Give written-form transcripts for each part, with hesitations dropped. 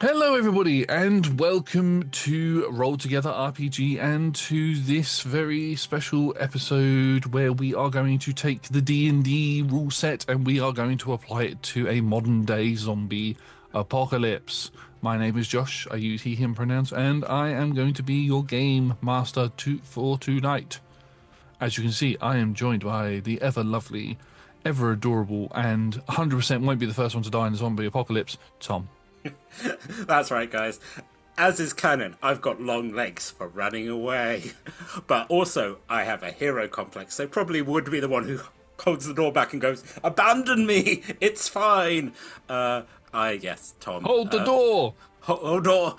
Hello, everybody, and welcome to Roll Together RPG and to this very special episode where we are going to take the D&D rule set and we are going to apply it to a modern-day zombie apocalypse. My name is Josh, I use he, him pronouns, and I am going to be your game master for tonight. As you can see, I am joined by the ever-lovely, ever-adorable, and 100% won't be the first one to die in a zombie apocalypse, Tom. That's right, guys. As is canon, I've got long legs for running away. But also, I have a hero complex, so probably would be the one who holds the door back and goes, "Abandon me! It's fine!" Yes, Tom. Hold the door! Hold door!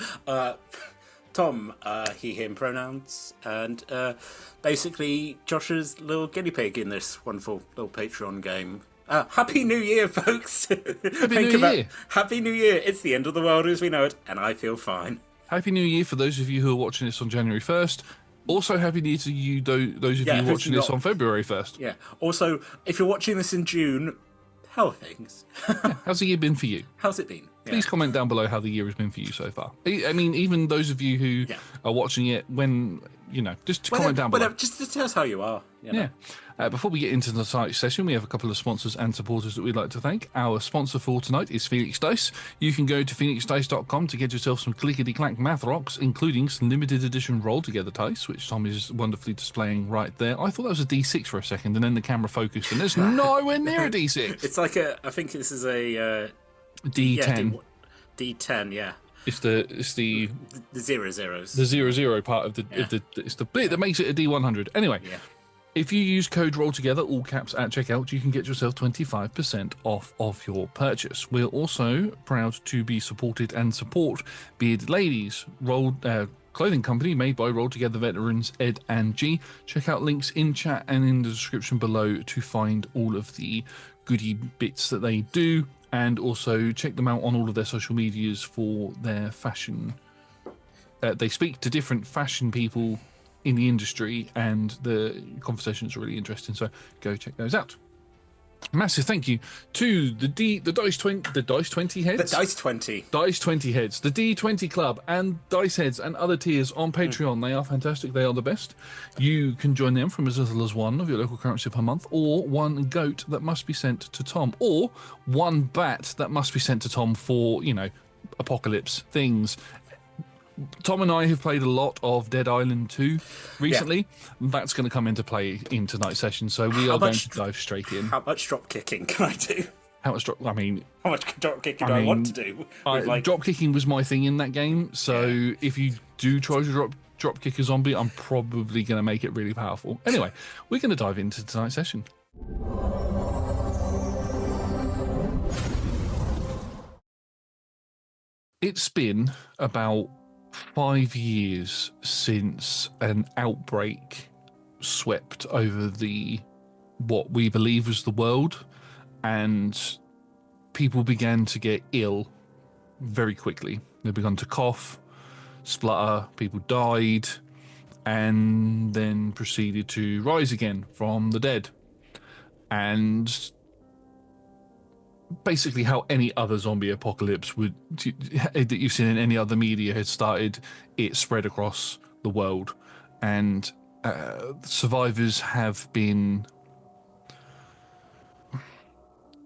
Tom, he, him pronouns, and basically Josh's little guinea pig in this wonderful little Patreon game. Happy New Year, folks! Happy New Year! It's the end of the world as we know it, and I feel fine. Happy New Year for those of you who are watching this on January 1st. Also, Happy New Year to you, those of you watching this on February 1st. Yeah. Also, if you're watching this in June, how are things? How's the year been for you? How's it been? Please comment down below how the year has been for you so far. I mean, even those of you who are watching it when, just comment down below. Just tell us how you are. Yeah. Before we get into the tonight's session, we have a couple of sponsors and supporters that we'd like to thank. Our sponsor for tonight is Phoenix Dice. You can go to phoenixdice.com to get yourself some clickety-clack math rocks, including some limited edition roll-together dice, which Tom is wonderfully displaying right there. I thought that was a D6 for a second, and then the camera focused, and there's nowhere near a D6. It's like I think this is a... D10. D10, yeah. It's the 0 zeros. The 0 part of it's the bit that makes it a D100. Anyway, if you use code ROLLTOGETHER, all caps at checkout, you can get yourself 25% off of your purchase. We're also proud to be supported and support Bearded Ladies, clothing company made by Roll Together veterans Ed and G. Check out links in chat and in the description below to find all of the goodie bits that they do. And also check them out on all of their social medias for their fashion. They speak to different fashion people in the industry, and the conversations are really interesting. So go check those out. Massive thank you to the Dice 20 heads. The Dice 20. Dice 20 heads, the D20 Club, and Dice Heads and other tiers on Patreon. They are fantastic. They are the best. You can join them from as little as one of your local currency per month, or one goat that must be sent to Tom, or one bat that must be sent to Tom for, apocalypse things. Tom and I have played a lot of Dead Island 2 recently. Yeah. That's going to come into play in tonight's session, so we are going to dive straight in. How much drop kicking can I do? How much drop kicking do I want to do? Drop kicking was my thing in that game, so if you do try to drop kick a zombie, I'm probably going to make it really powerful. Anyway, we're going to dive into tonight's session. It's been about 5 years since an outbreak swept over what we believe was the world, and people began to get ill very quickly. They began to cough, splutter, people died, and then proceeded to rise again from the dead. And basically how any other zombie apocalypse that you've seen in any other media had started, it spread across the world, and survivors have been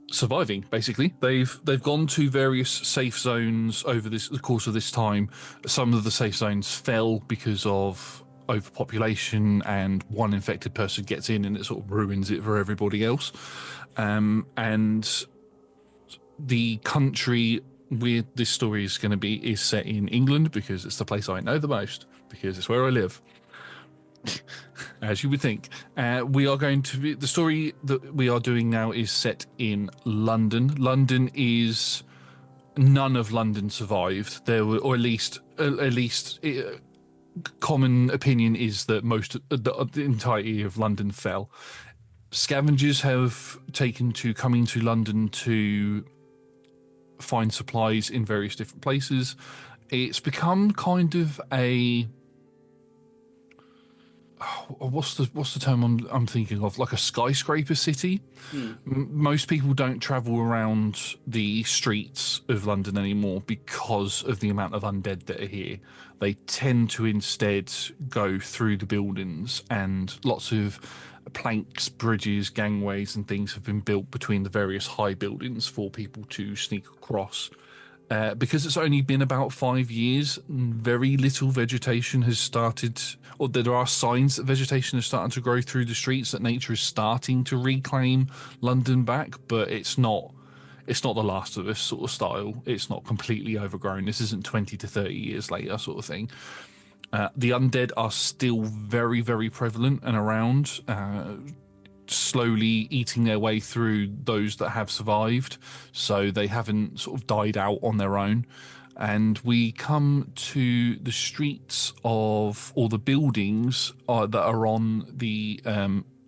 surviving. Basically, they've gone to various safe zones over the course of this time. Some of the safe zones fell because of overpopulation, and one infected person gets in and it sort of ruins it for everybody else. And the country where this story is going to be is set in England, because it's the place I know the most, because it's where I live. As you would think. We are going to be, the story that we are doing now is set in London. None of London survived. There were, or at least common opinion is that the entirety of London fell. Scavengers have coming to London to find supplies in various different places. It's become kind of a what's the term I'm thinking of? Like a skyscraper city. Most people don't travel around the streets of London anymore because of the amount of undead that are here. They tend to instead go through the buildings, and lots of planks, bridges, gangways, and things have been built between the various high buildings for people to sneak across. Because it's only been about 5 years, very little vegetation has started, or there are signs that vegetation is starting to grow through the streets, that nature is starting to reclaim London back, but it's not the Last of Us sort of style. It's not completely overgrown. This isn't 20 to 30 years later sort of thing. The undead are still very, very prevalent and around, slowly eating their way through those that have survived, so they haven't sort of died out on their own. And we come to the streets of, or the buildings that are on the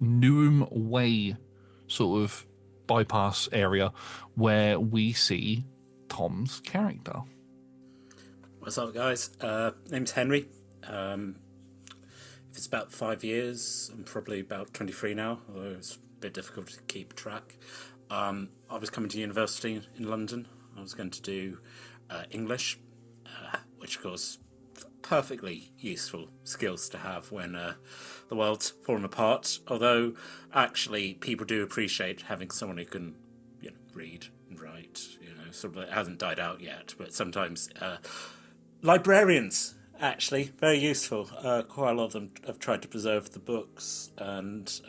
Newham Way sort of bypass area, where we see Tom's character. What's up, guys? Name's Henry. If it's about 5 years, I'm probably about 23 now, although it's a bit difficult to keep track. I was coming to university in London. I was going to do English, which of course perfectly useful skills to have when the world's fallen apart. Although actually people do appreciate having someone who can, read and write. Sort of, it hasn't died out yet, but sometimes librarians. Actually, very useful. Quite a lot of them have tried to preserve the books, and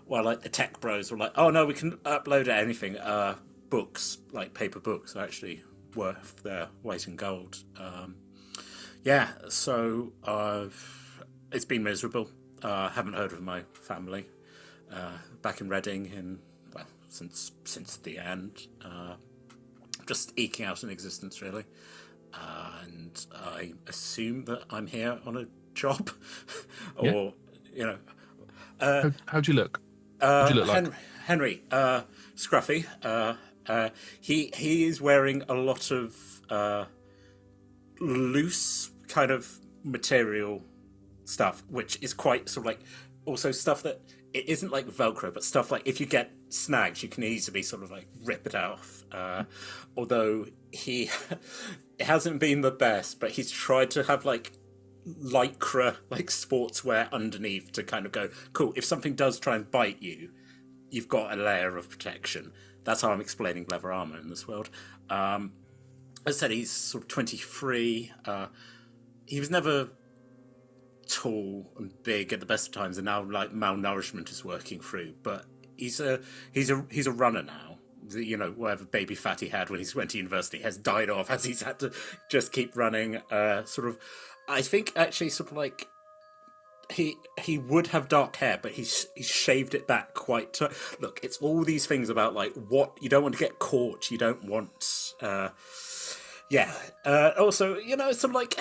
like the tech bros were like, "Oh no, we can upload anything." Books, like paper books, are actually worth their weight in gold. So it's been miserable. Haven't heard of my family back in Reading since the end. Just eking out an existence, really. And I assume that I'm here on a job, or How'd you look? How'd you look like? Henry, scruffy. He is wearing a lot of loose kind of material stuff, which is quite sort of like also stuff that it isn't like Velcro, but stuff like if you get snags, you can easily sort of like rip it off. Although it hasn't been the best, but he's tried to have like lycra, like sportswear underneath to kind of go, cool, if something does try and bite you, you've got a layer of protection. That's how I'm explaining leather armor in this world. As I said, he's sort of 23. He was never tall and big at the best of times, and now like malnourishment is working through. But he's a runner now. Whatever baby fat he had when he went to university has died off as he's had to just keep running. I think actually sort of like he would have dark hair, but he's shaved it back quite. Look, it's all these things about like what you don't want to get caught. You don't want. Also, sort of like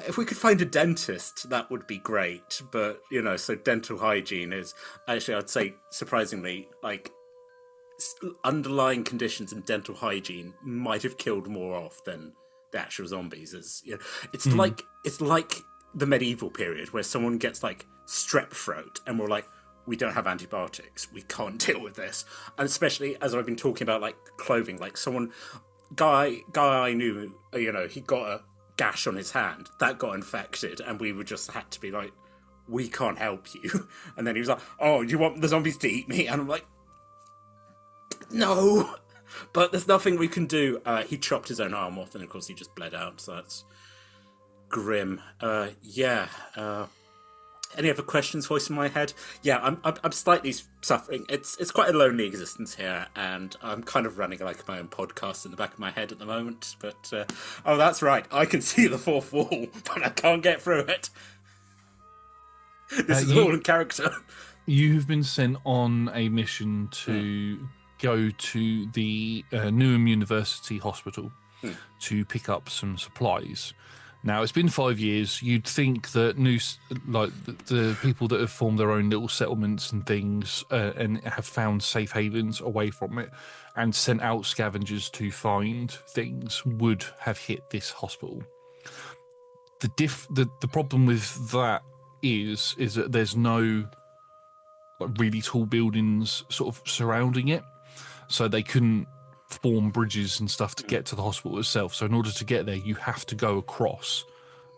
if we could find a dentist, that would be great. But so dental hygiene is actually, I'd say, surprisingly, like underlying conditions in dental hygiene might have killed more off than the actual zombies. It's like the medieval period where someone gets like strep throat and we're like, we don't have antibiotics, we can't deal with this. And especially as I've been talking about like clothing, like guy I knew, he got a gash on his hand that got infected, and we just had to be like, we can't help you. And then he was like, oh, you want the zombies to eat me? And I'm like, no, but there's nothing we can do. He chopped his own arm off, and of course he just bled out, so that's grim. Any other questions voiced in my head? Yeah, I'm slightly suffering. It's quite a lonely existence here, and I'm kind of running like my own podcast in the back of my head at the moment. But oh, that's right, I can see the fourth wall, but I can't get through it. This is all in character. You have been sent on a mission to go to the Newham University Hospital to pick up some supplies. Now, it's been 5 years. You'd think that the people that have formed their own little settlements and things and have found safe havens away from it and sent out scavengers to find things would have hit this hospital. The problem with that is that there's no like really tall buildings sort of surrounding it, so they couldn't form bridges and stuff to get to the hospital itself. So in order to get there, you have to go across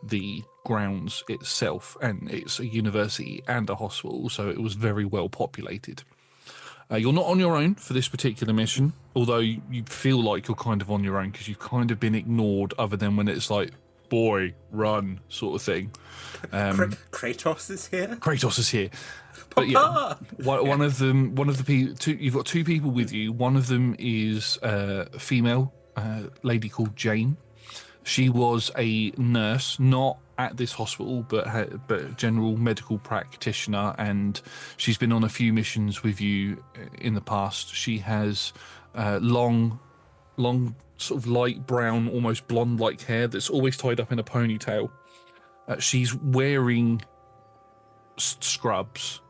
the grounds itself, and it's a university and a hospital, so it was very well populated. You're not on your own for this particular mission, although you feel like you're kind of on your own because you've kind of been ignored, other than when it's like, boy, run, sort of thing. Kratos is here. Kratos is here. But yeah, one of the people, you've got two people with you. One of them is a female lady called Jane. She was a nurse, not at this hospital, but a general medical practitioner, and she's been on a few missions with you in the past. She has long, sort of light brown, almost blonde-like hair that's always tied up in a ponytail. She's wearing scrubs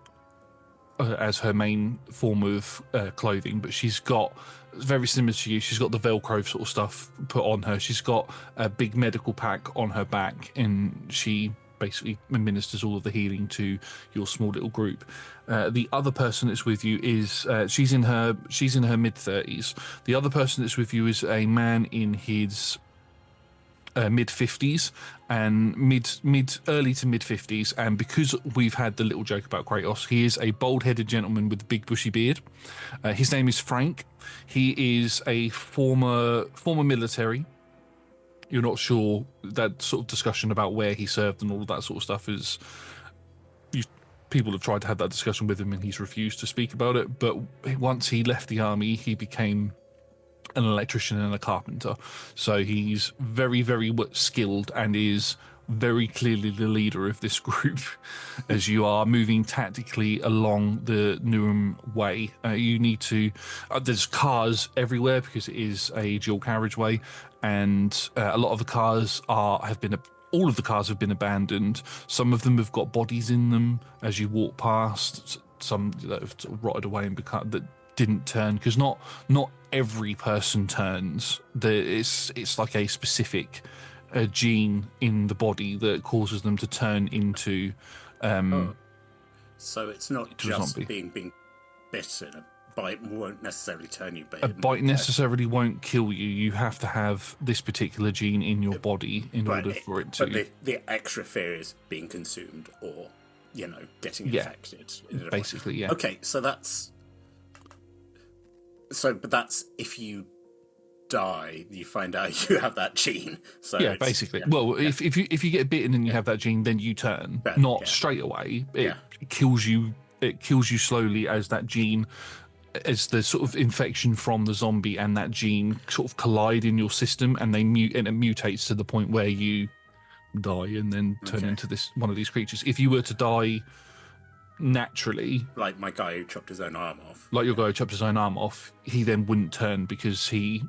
as her main form of clothing, but she's got, very similar to you, she's got the Velcro sort of stuff put on her. She's got a big medical pack on her back, and she basically administers all of the healing to your small little group. The other person that's with you is she's in her mid-30s. The other person that's with you is a man in his mid-50s and early to mid-50s, and because we've had the little joke about Kratos, he is a bald-headed gentleman with a big bushy beard. His name is Frank. He is a former military. You're not sure, that sort of discussion about where he served and all of that sort of stuff is, people have tried to have that discussion with him and he's refused to speak about it. But once he left the army, he became an electrician and a carpenter, so he's very, very skilled and is very clearly the leader of this group. As you are moving tactically along the Newham Way, you need to there's cars everywhere because it is a dual carriageway, and a lot of the cars all of the cars have been abandoned. Some of them have got bodies in them as you walk past, some that have sort of rotted away and that didn't turn, because not every person turns. It's like a specific gene in the body that causes them to turn into So it's not just being bitten. A bite won't necessarily turn you, but a bite necessarily won't kill you. You have to have this particular gene in your body in order for it to. But the extra fear is being consumed or, getting infected. Basically, yeah. Okay, but that's if you die, you find out you have that gene. So yeah, basically. Yeah, well, yeah. If you get bitten and you have that gene, then you turn. Not straight away. It kills you. It kills you slowly as that gene, as the sort of infection from the zombie and that gene sort of collide in your system, and it mutates to the point where you die and then turn into one of these creatures. If you were to die naturally, like my guy who chopped his own arm off, he then wouldn't turn because he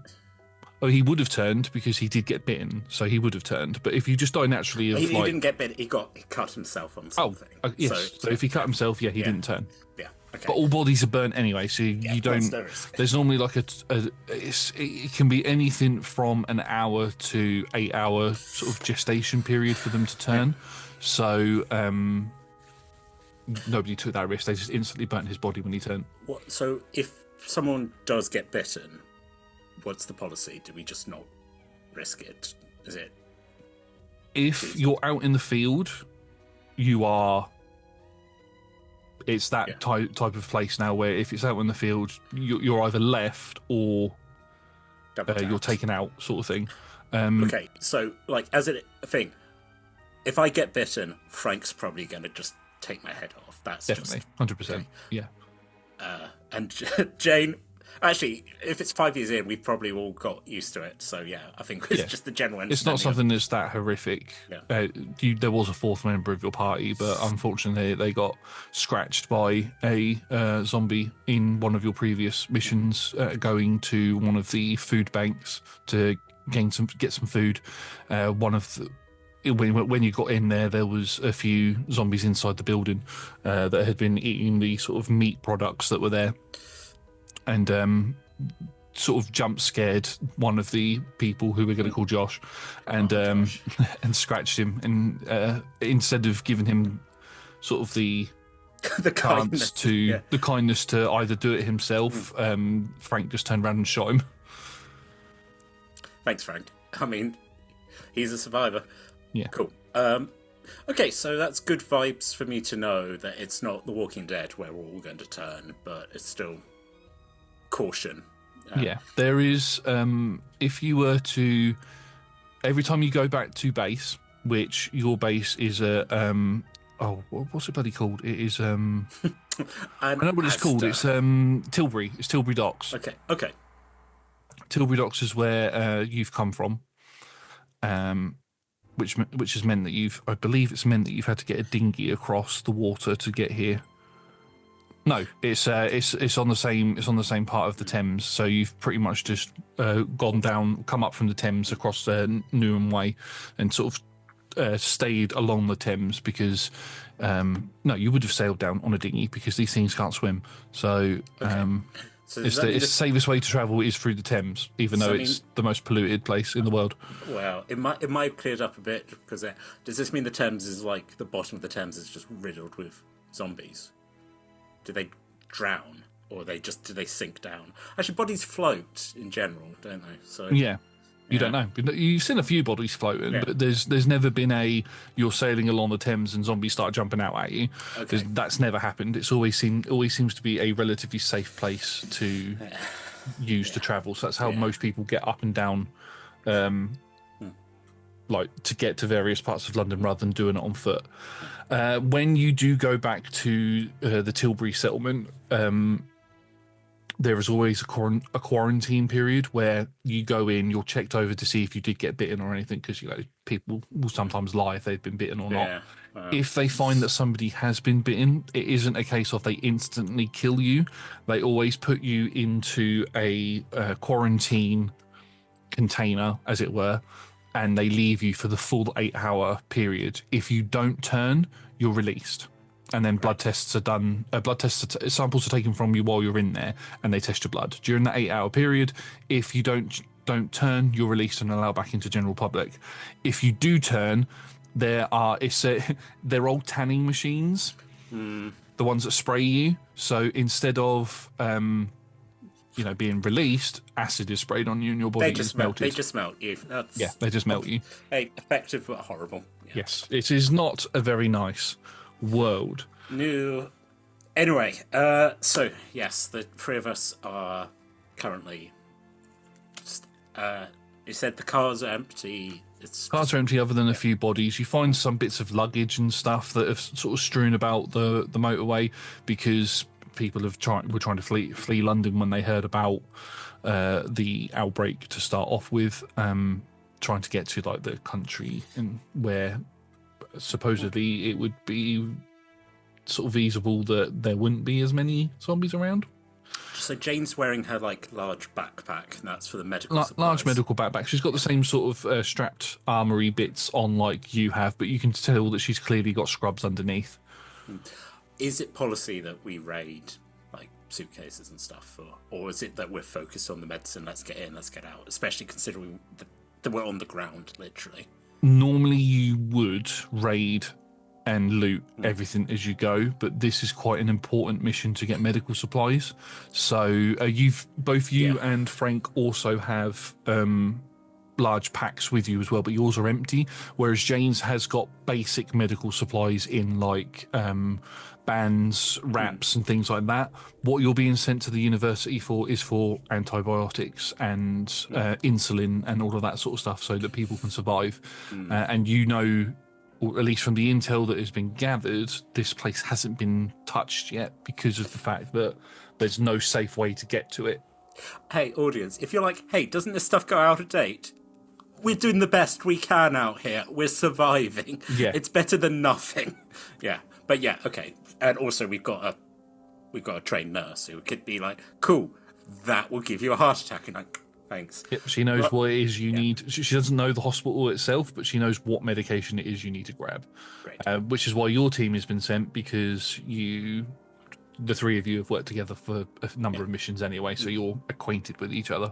would have turned because he did get bitten, so he would have turned. But if you just die naturally, he didn't get bitten. He cut himself on something. Yes. So if he cut himself, he didn't turn. Yeah. Okay. But all bodies are burnt anyway, so you don't. There's normally like it can be anything from an hour to 8 hour sort of gestation period for them to turn. So nobody took that risk. They just instantly burnt his body when he turned. So if someone does get bitten, what's the policy? Do we just not risk it? Is it? If you're out in the field, you are. It's that type of place now where if it's out in the field, you're either left or you're taken out, sort of thing. Okay, so like as a thing, if I get bitten, Frank's probably going to just take my head off. That's definitely 100%. Yeah. And Jane, actually, if it's 5 years in, we've probably all got used to it. So yeah, I think it's just the general understanding. It's not something that's that horrific. Yeah. There was a fourth member of your party, but unfortunately they got scratched by a zombie in one of your previous missions, going to one of the food banks to get some food. When you got in there was a few zombies inside the building that had been eating the sort of meat products that were there, and sort of jump scared one of the people who we're going to call Josh, and and scratched him. And instead of giving him sort of the the kindness the kindness to either do it himself. Frank just turned around and shot him. Thanks, Frank. I mean, he's a survivor. Yeah. Cool. Okay, so that's good vibes for me to know that it's not The Walking Dead where we're all going to turn, but it's still caution. Yeah, there is. If you were to, every time you go back to base, which your base is a what's it bloody called? It is I know what it's called. It's Tilbury. It's Tilbury Docks. Okay. Tilbury Docks is where you've come from. Which has meant that I believe it's meant that you've had to get a dinghy across the water to get here. No, it's on the same part of the Thames. So you've pretty much just come up from the Thames across Newham Way, and sort of stayed along the Thames because no, you would have sailed down on a dinghy because these things can't swim. So. Okay. So the safest way to travel is through the Thames, even though it's the most polluted place in the world. Well, it might cleared up a bit because does this mean the Thames is like the bottom of the Thames is just riddled with zombies? Do they drown or do they sink down? Actually, bodies float in general, don't they? So yeah. You don't know. You've seen a few bodies floating, but there's never been you're sailing along the Thames and zombies start jumping out at you. Okay. That's never happened. It's always seems to be a relatively safe place to use to travel. So that's how most people get up and down, like to get to various parts of London rather than doing it on foot. When you do go back to the Tilbury settlement, there is always a quarantine period where you go in, you're checked over to see if you did get bitten or anything, because people will sometimes lie if they've been bitten or not. If they find that somebody has been bitten, it isn't a case of they instantly kill you. They always put you into a quarantine container, as it were, and they leave you for the full 8-hour period. If you don't turn, you're released. And then blood tests are done. Samples are taken from you while you're in there, and they test your blood during that 8-hour period. If you don't turn, you're released and allowed back into general public. If you do turn, they're old tanning machines, the ones that spray you. So instead of being released, acid is sprayed on you and your body is melted. They just melt you. They just melt you. Effective but horrible. Yeah. Yes, it is not a very nice world. No. Anyway, so yes, the three of us are currently. You said the cars are empty. Cars are empty, other than a few bodies. You find some bits of luggage and stuff that have sort of strewn about the motorway because people were trying to flee London when they heard about the outbreak to start off with, trying to get to like the country and where supposedly it would be sort of feasible that there wouldn't be as many zombies around. So Jane's wearing her large backpack, and that's for the medical supplies. Large medical backpack. She's got the same sort of strapped armory bits on like you have, but you can tell that she's clearly got scrubs underneath. Is it policy that we raid like suitcases and stuff, or is it that we're focused on the medicine? Let's get in, let's get out. Especially considering that we're on the ground, literally. Normally, you would raid and loot everything as you go, but this is quite an important mission to get medical supplies. So both you and Frank also have large packs with you as well, but yours are empty, whereas Jane's has got basic medical supplies in like bands, wraps and things like that. What you're being sent to the university for is for antibiotics and insulin and all of that sort of stuff so that people can survive. And or at least from the intel that has been gathered, this place hasn't been touched yet because of the fact that there's no safe way to get to it. Hey, audience, if you're like, hey, doesn't this stuff go out of date? We're doing the best we can out here. We're surviving. Yeah. It's better than nothing. Yeah. But yeah, okay. And also we've got a trained nurse who could be like, cool, that will give you a heart attack. And like, thanks. Yep, she knows what it is you need. She doesn't know the hospital itself, but she knows what medication it is you need to grab. Which is why your team has been sent, because the three of you have worked together for a number of missions anyway, so you're acquainted with each other.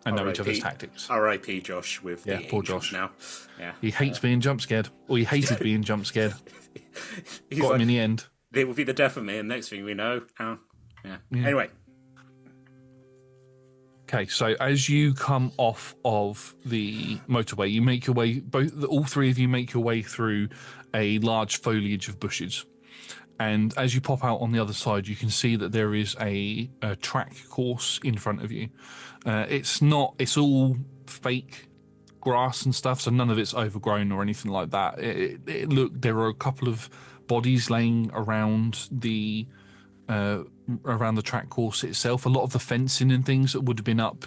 and know each other's tactics. R.I.P. Josh with the poor Josh. now. Yeah, he hates being jump scared, or he hated being jump scared. He's Got him in the end. It will be the death of me, and next thing we know, yeah. Anyway. Okay, so as you come off of the motorway, you make your way. All three of you make your way through a large foliage of bushes, and as you pop out on the other side, you can see that there is a track course in front of you. It's all fake grass and stuff, so none of it's overgrown or anything like that. There are a couple of bodies laying around the track course itself. A lot of the fencing and things that would have been up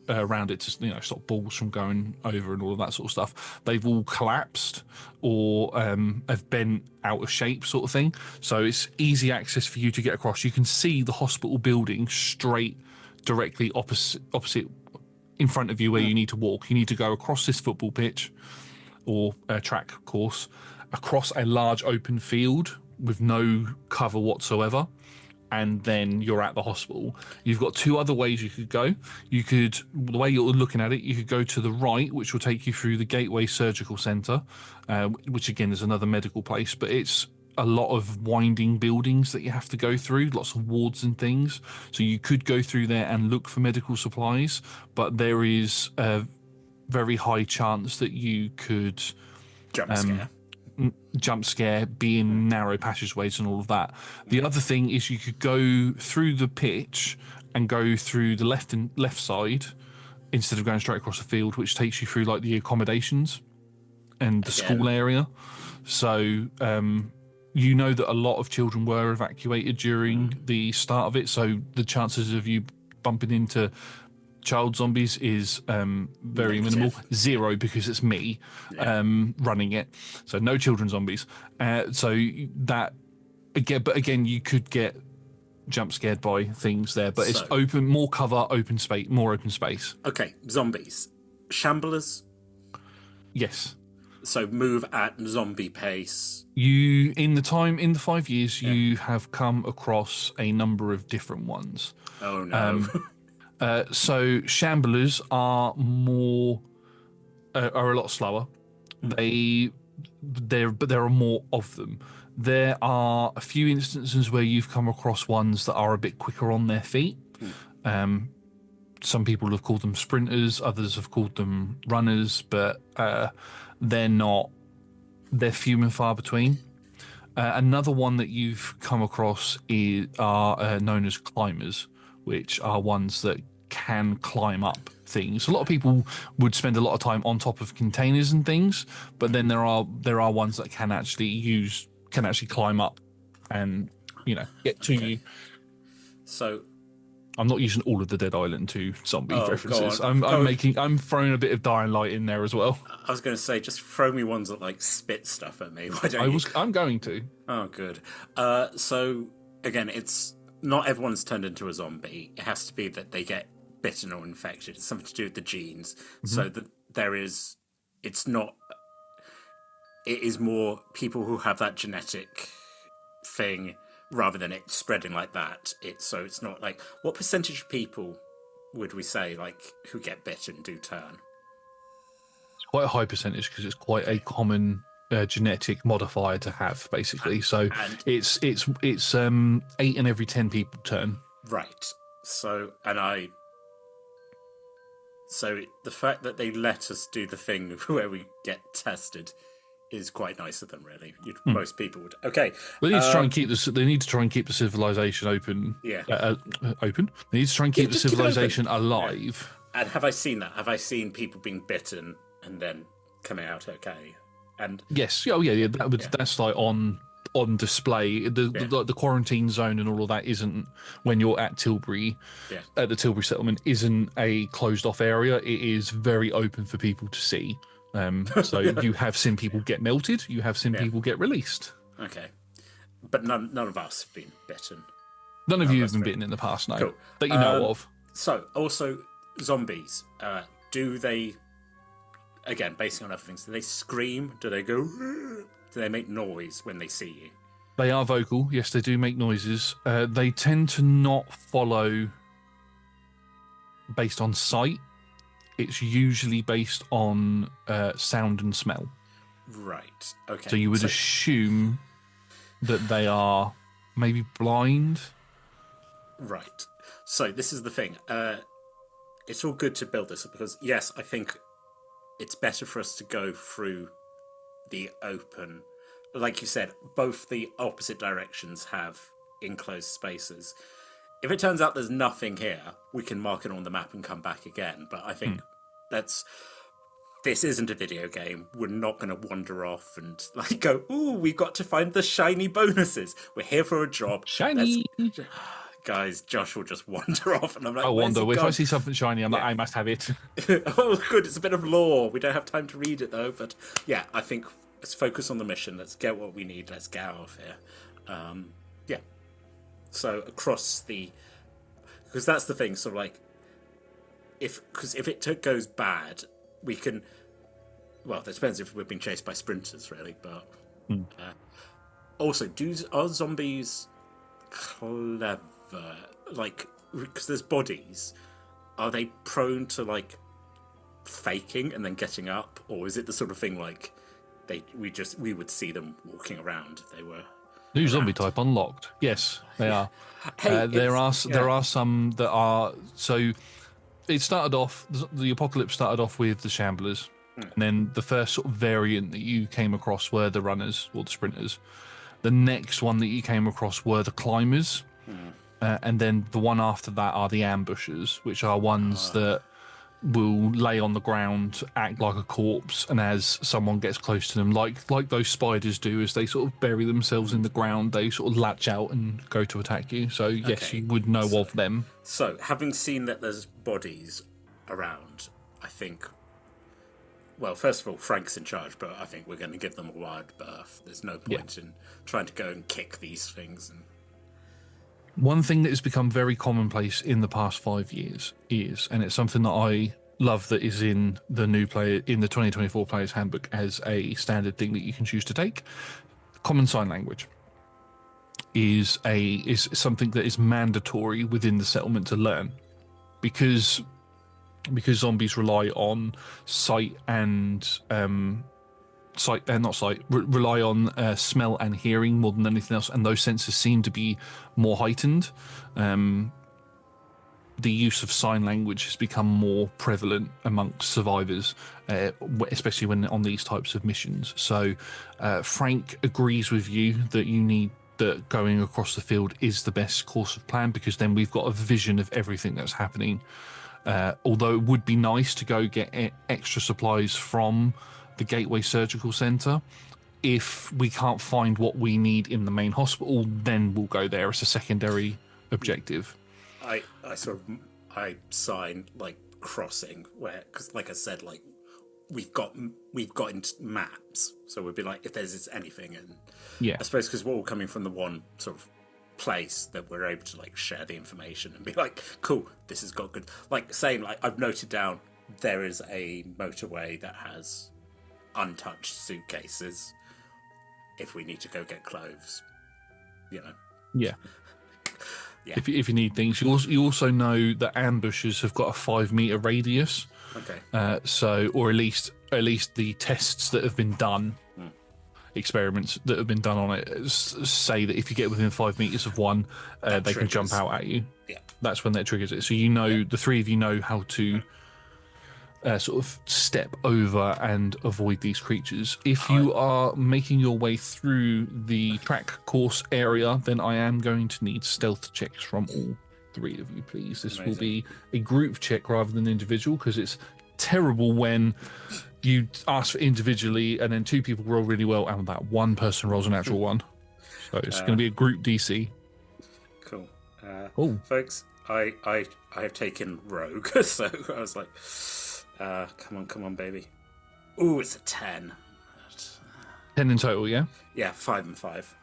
around it to stop balls from going over and all of that sort of stuff, they've all collapsed or have bent out of shape, sort of thing. So it's easy access for you to get across. You can see the hospital building directly opposite in front of you where you need to walk. You need to go across this football pitch or track course, across a large open field with no cover whatsoever, and then you're at the hospital. You've got two other ways you could go. The way you're looking at it, you could go to the right, which will take you through the Gateway Surgical Centre, which again is another medical place, but it's a lot of winding buildings that you have to go through, lots of wards and things. So you could go through there and look for medical supplies, but there is a very high chance that you could jump scare, be in narrow passageways and all of that. The other thing is you could go through the pitch and go through the left side instead of going straight across the field, which takes you through like the accommodations and the school area. So you know that a lot of children were evacuated during the start of it, so the chances of you bumping into child zombies is very minimal. Zero, because it's me running it, so no children zombies. So that again you could get jump scared by things there, but it's open, more cover, open space, more open space. Okay, zombies, shamblers. Yes. So move at zombie pace. You in the 5 years you have come across a number of different ones. Oh no. So shamblers are a lot slower. There are more of them. There are a few instances where you've come across ones that are a bit quicker on their feet. Some people have called them sprinters, others have called them runners, but they're few and far between. Another one that you've come across are known as climbers, which are ones that can climb up things. A lot of people would spend a lot of time on top of containers and things, but then there are ones that can actually climb up and get to you. So I'm not using all of the Dead Island 2 zombie references. I'm throwing a bit of Dying Light in there as well. I was going to say, just throw me ones that like spit stuff at me. Why don't I'm going to. Oh, good. So again, it's not everyone's turned into a zombie. It has to be that they get bitten or infected. It's something to do with the genes. Mm-hmm. So that it is more people who have that genetic thing rather than it spreading like that. It's not like, what percentage of people would we say like who get bitten do turn? It's quite a high percentage because it's quite a common genetic modifier to have, basically. So it's 8 in every 10 people turn. Right. So the fact that they let us do the thing where we get tested is quite nice of them, really. Most people would. Okay. They need to try and keep They need to try and keep the civilization open. Yeah. Open. They need to try and keep the civilization alive. Yeah. And have I seen that? Have I seen people being bitten and then coming out okay? And yes. Oh yeah. That's like on display. The quarantine zone and all of that isn't, when you're at Tilbury, at the Tilbury settlement, isn't a closed off area. It is very open for people to see. So you have seen people get melted. You have seen people get released. Okay, but none of us have been bitten. None of you have been bitten in the past, no. Cool. That you know of. So also zombies. Do they? Again, basing on other things, do they scream? Do they go? Do they make noise when they see you? They are vocal. Yes, they do make noises. They tend to not follow based on sight. it's usually based on sound and smell. Right. Okay. So you would assume that they are maybe blind. Right. So this is the thing. It's all good to build this up because, yes, I think it's better for us to go through the open. Like you said, both the opposite directions have enclosed spaces. If it turns out there's nothing here, we can mark it on the map and come back again. But I think this isn't a video game. We're not going to wander off and like go, ooh, we've got to find the shiny bonuses. We're here for a job. Shiny! Guys, Josh will just wander off and I'm like, I where's wander. he If gone? I see something shiny, I'm like, I must have it. Oh, good. It's a bit of lore. We don't have time to read it, though. But yeah, I think let's focus on the mission. Let's get what we need. Let's get out of here. Yeah. So across the... Because that's the thing. So, like, if it goes bad, we can... Well, that depends if we're being chased by sprinters, really. But also, are zombies clever? Like, because there's bodies... Are they prone to like faking and then getting up, or is it the sort of thing like we would see them walking around if they were New zombie type unlocked. Yes, they are. Hey, there are some that are. So it started off. The apocalypse started off with the shamblers, and then the first sort of variant that you came across were the runners or the sprinters. The next one that you came across were the climbers. And then the one after that are the ambushers, which are ones that will lay on the ground, act like a corpse, and as someone gets close to them, like those spiders do, as they sort of bury themselves in the ground, they sort of latch out and go to attack you. So yes, you would know of them. So having seen that there's bodies around, I think... Well, first of all, Frank's in charge, but I think we're going to give them a wide berth. There's no point in trying to go and kick these things and... One thing that has become very commonplace in the past 5 years is, and it's something that I love that is in the new player in the 2024 Player's Handbook as a standard thing that you can choose to take. Common sign language is something that is mandatory within the settlement to learn, because zombies rely on sight and rely on smell and hearing more than anything else, and those senses seem to be more heightened. The use of sign language has become more prevalent amongst survivors, especially when on these types of missions. So Frank agrees with you that going across the field is the best course of plan, because then we've got a vision of everything that's happening. Although it would be nice to go get extra supplies from the Gateway Surgical Centre. If we can't find what we need in the main hospital, then we'll go there as a secondary objective. I sign like crossing where, because like I said, like we've got into maps, so we'd be like, if there's anything, and I suppose because we're all coming from the one sort of place that we're able to like share the information and be like, cool, this has got good, like saying like I've noted down there is a motorway that has untouched suitcases if we need to go get clothes, Yeah. If you need things, you also know that ambushers have got a 5 meter radius. Okay. So, or at least the tests that have been done, experiments that have been done on it, say that if you get within 5 meters of one, they can jump out at you. Yeah. That's when that triggers it. So the three of you know how to sort of step over and avoid these creatures. If you are making your way through the track course area, then I am going to need stealth checks from all 3 of you, please. This will be a group check rather than individual, because it's terrible when you ask for individually and then 2 people roll really well and that one person rolls an actual 1. So it's going to be a group DC. Cool. Folks, I have taken Rogue, so I was like, come on, baby. Ooh, it's a 10. 10 in total, yeah? Yeah, 5 and 5.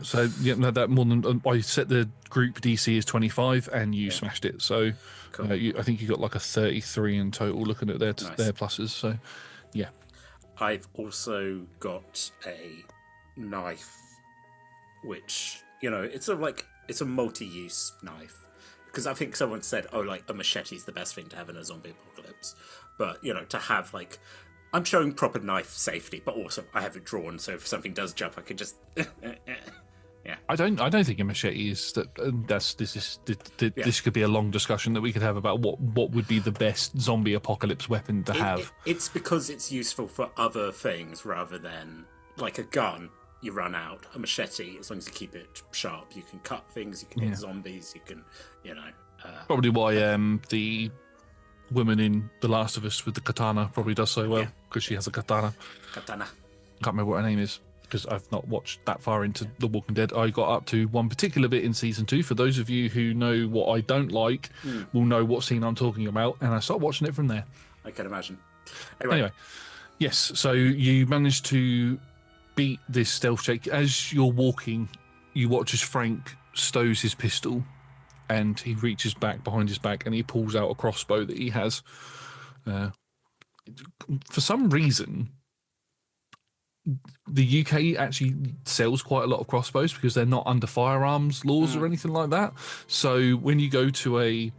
So yeah, no, that more than I set the group DC as 25, and you smashed it. So cool. I think you got like a 33 in total. Looking at their pluses, so yeah. I've also got a knife, which it's a multi-use knife. because I think someone said, oh, like a machete's the best thing to have in a zombie apocalypse. But, you know, to have like, I'm showing proper knife safety, but also I have it drawn, so if something does jump, I can just, yeah. I don't think a machete is that. This could be a long discussion that we could have about what would be the best zombie apocalypse weapon to have. It's because it's useful for other things rather than like a gun. You run out. A machete, as long as you keep it sharp, you can cut things. You can hit zombies. You can, you know. Probably why the woman in The Last of Us with the katana probably does so well, because she has a katana. Katana. Can't remember what her name is, because I've not watched that far into The Walking Dead. I got up to one particular bit in season 2. For those of you who know what I don't like, will know what scene I'm talking about, and I started watching it from there. I can imagine. Anyway, yes, so you managed to beat this stealth check. As you're walking, you watch as Frank stows his pistol, and he reaches back behind his back and he pulls out a crossbow that he has. For some reason, the UK actually sells quite a lot of crossbows because they're not under firearms laws or anything like that. So when you go to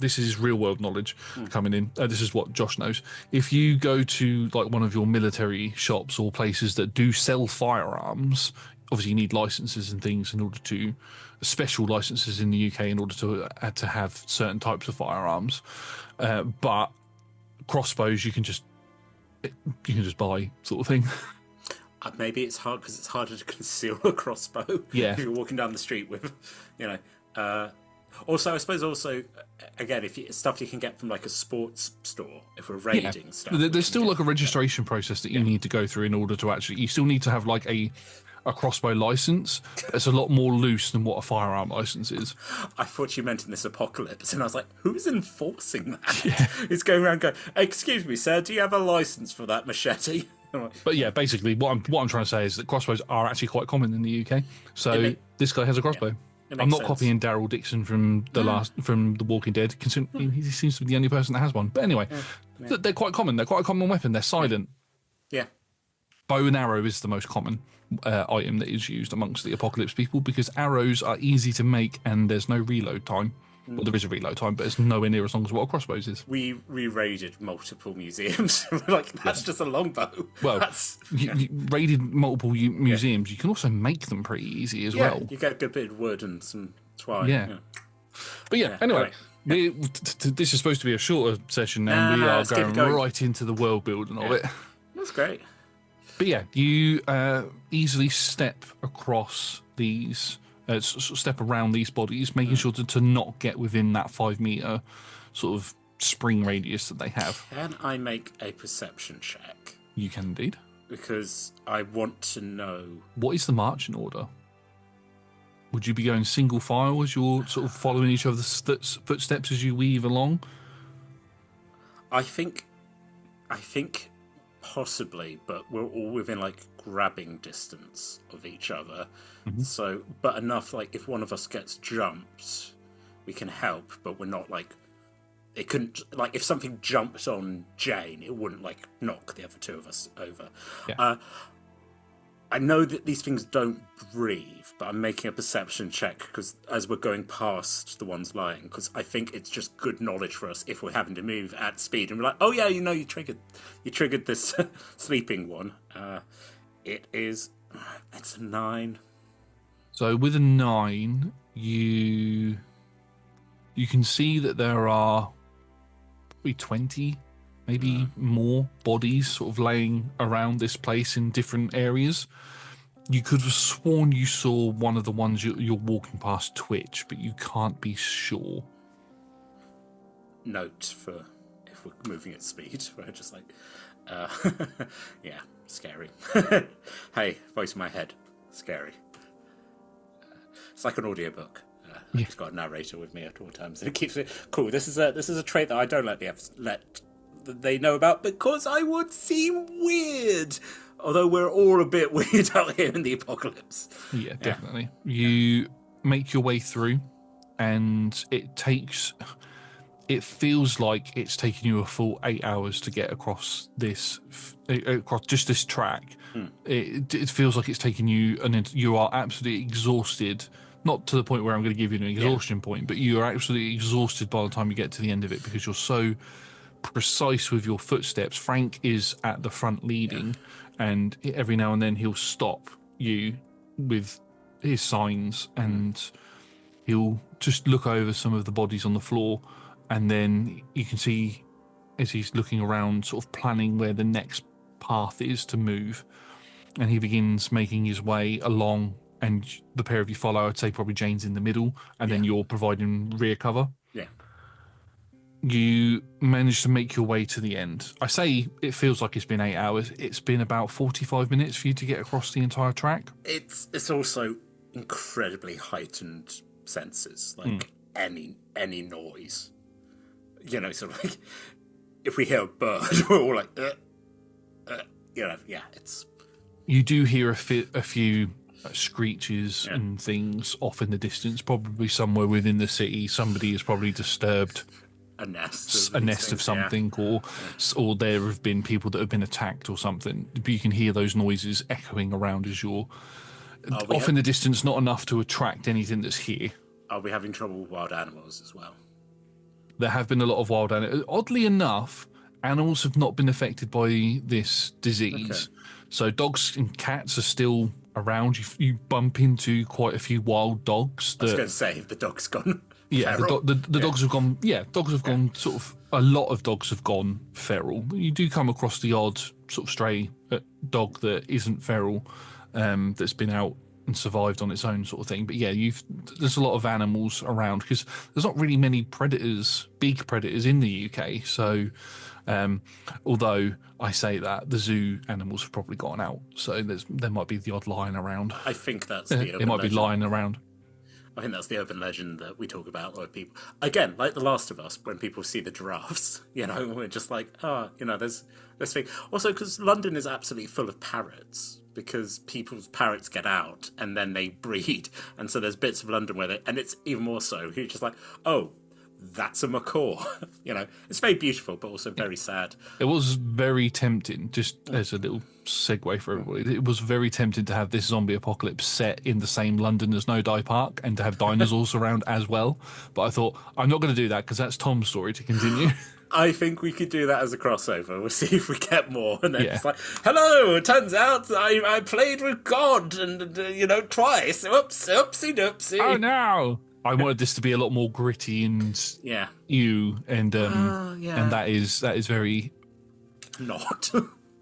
this is real world knowledge coming in. This is what Josh knows. If you go to like one of your military shops or places that do sell firearms, obviously you need licenses and things in order to special licenses in the UK in order to have certain types of firearms. But crossbows you can just buy, sort of thing. Maybe it's hard because it's harder to conceal a crossbow. Yeah. If you're walking down the street with, you know. Also, I suppose again, if stuff you can get from like a sports store, if we're raiding stuff. There's still like a registration process that you need to go through in order to actually, you still need to have like a crossbow license. It's a lot more loose than what a firearm license is. I thought you meant in this apocalypse, and I was like, who's enforcing that? Yeah. It's going around going, excuse me, sir, do you have a license for that machete? But yeah, basically what I'm trying to say is that crossbows are actually quite common in the UK. So this guy has a crossbow. I'm not copying Daryl Dixon from The Walking Dead. He seems to be the only person that has one. But anyway, they're quite common. They're quite a common weapon. They're silent. Yeah. Bow and arrow is the most common item that is used amongst the apocalypse people because arrows are easy to make and there's no reload time. Well, there is a reload time, but it's nowhere near as long as what a crossbow is. We raided multiple museums. Like, that's just a longbow. Well, you raided multiple museums. You can also make them pretty easy as well. You get a good bit of wood and some twine. Yeah. But anyway, this is supposed to be a shorter session now. We are going right into the world building of it. That's great. But yeah, you easily step across these... step around these bodies, making sure to not get within that 5 meter sort of spring radius that they have. Can I make a perception check? You can indeed. Because I want to know... What is the marching order? Would you be going single file as you're sort of following each other's footsteps as you weave along? I think possibly, but we're all within like grabbing distance of each other. So, but enough like if one of us gets jumped, we can help, but we're not like, it couldn't, like if something jumped on Jane, it wouldn't like knock the other two of us over. Yeah. I know that these things don't breathe, but I'm making a perception check because as we're going past the ones lying, because I think it's just good knowledge for us if we're having to move at speed and we're like, oh yeah, you know, you triggered this sleeping one. It's a 9. So with a 9, you can see that there are probably 20, maybe more bodies sort of laying around this place in different areas. You could have sworn you saw one of the ones you're walking past twitch, but you can't be sure. Note for if we're moving at speed, we're just like, yeah, scary. Hey, voice in my head, scary. It's like an audiobook. I've just got a narrator with me at all times, and it keeps it cool. This is a trait that I don't let they know about because I would seem weird. Although we're all a bit weird out here in the apocalypse. Yeah, definitely. You make your way through, and it feels like it's taken you a full 8 hours to get across just this track. It feels like it's taken you, and you are absolutely exhausted not to the point where I'm going to give you an exhaustion point, but you are absolutely exhausted by the time you get to the end of it because you're so precise with your footsteps. Frank is at the front leading, and every now and then he'll stop you with his signs, and he'll just look over some of the bodies on the floor, and then you can see as he's looking around, sort of planning where the next path is to move, and he begins making his way along, and the pair of you follow. I'd say probably Jane's in the middle, and then you're providing rear cover. Yeah. You manage to make your way to the end. I say it feels like it's been 8 hours. It's been about 45 minutes for you to get across the entire track. It's also incredibly heightened senses, like any noise. You know, sort of like if we hear a bird, we're all like, you know, it's. You do hear a few screeches and things off in the distance, probably somewhere within the city. Somebody has probably disturbed A nest of something, or there have been people that have been attacked or something. But you can hear those noises echoing around as you're off in the distance, not enough to attract anything that's here. Are we having trouble with wild animals as well? There have been a lot of wild animals. Oddly enough, animals have not been affected by this disease. Okay. So dogs and cats are still around. You bump into quite a few wild dogs. I was going to say, the dog's gone. Yeah, the dogs have gone. Yeah, dogs have gone. Sort of a lot of dogs have gone feral. You do come across the odd sort of stray dog that isn't feral, that's been out and survived on its own, sort of thing. But yeah, there's a lot of animals around because there's not really many big predators in the UK. So, although I say that, the zoo animals have probably gone out. So there might be the odd lion around. I think that's the urban it might legend. Be lying around. I think that's the urban legend that we talk about, where people, again, like The Last of Us, when people see the giraffes, you know, we're just like, you know, there's this thing. Also, because London is absolutely full of parrots, because people's parrots get out and then they breed. And so there's bits of London where and it's even more so, you're just like, oh, that's a macaw. You know, it's very beautiful, but also very sad. It was very tempting, just as a little segue for everybody, it was very tempting to have this zombie apocalypse set in the same London as No Die Park and to have dinosaurs around as well. But I thought, I'm not going to do that because that's Tom's story to continue. I think we could do that as a crossover. We'll see if we get more. And then it's like, hello, it turns out I played with God and, you know, twice. Oopsie doopsie. Oh, no. I wanted this to be a lot more gritty and and that is very not.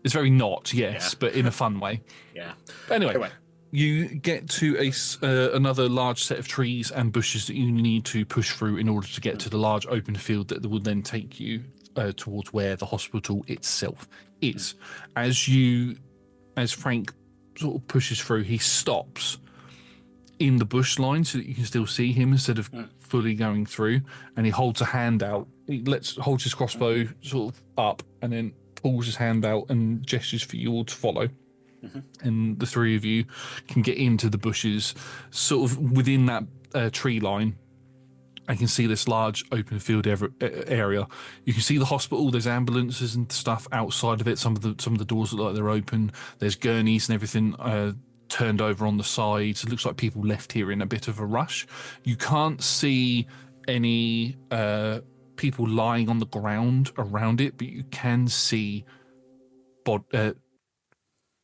It's very not, yes, but in a fun way. Yeah. Anyway, you get to another large set of trees and bushes that you need to push through in order to get to the large open field that will then take you towards where the hospital itself is. As Frank sort of pushes through, he stops in the bush line so that you can still see him instead of fully going through, and he holds a hand out. He holds his crossbow sort of up and then pulls his hand out and gestures for you all to follow. And the three of you can get into the bushes sort of within that tree line. I can see this large open field area. You can see the hospital. There's ambulances and stuff outside of it. Some of the doors look like they're open. There's gurneys and everything turned over on the sides. It looks like people left here in a bit of a rush. You can't see any people lying on the ground around it, but you can see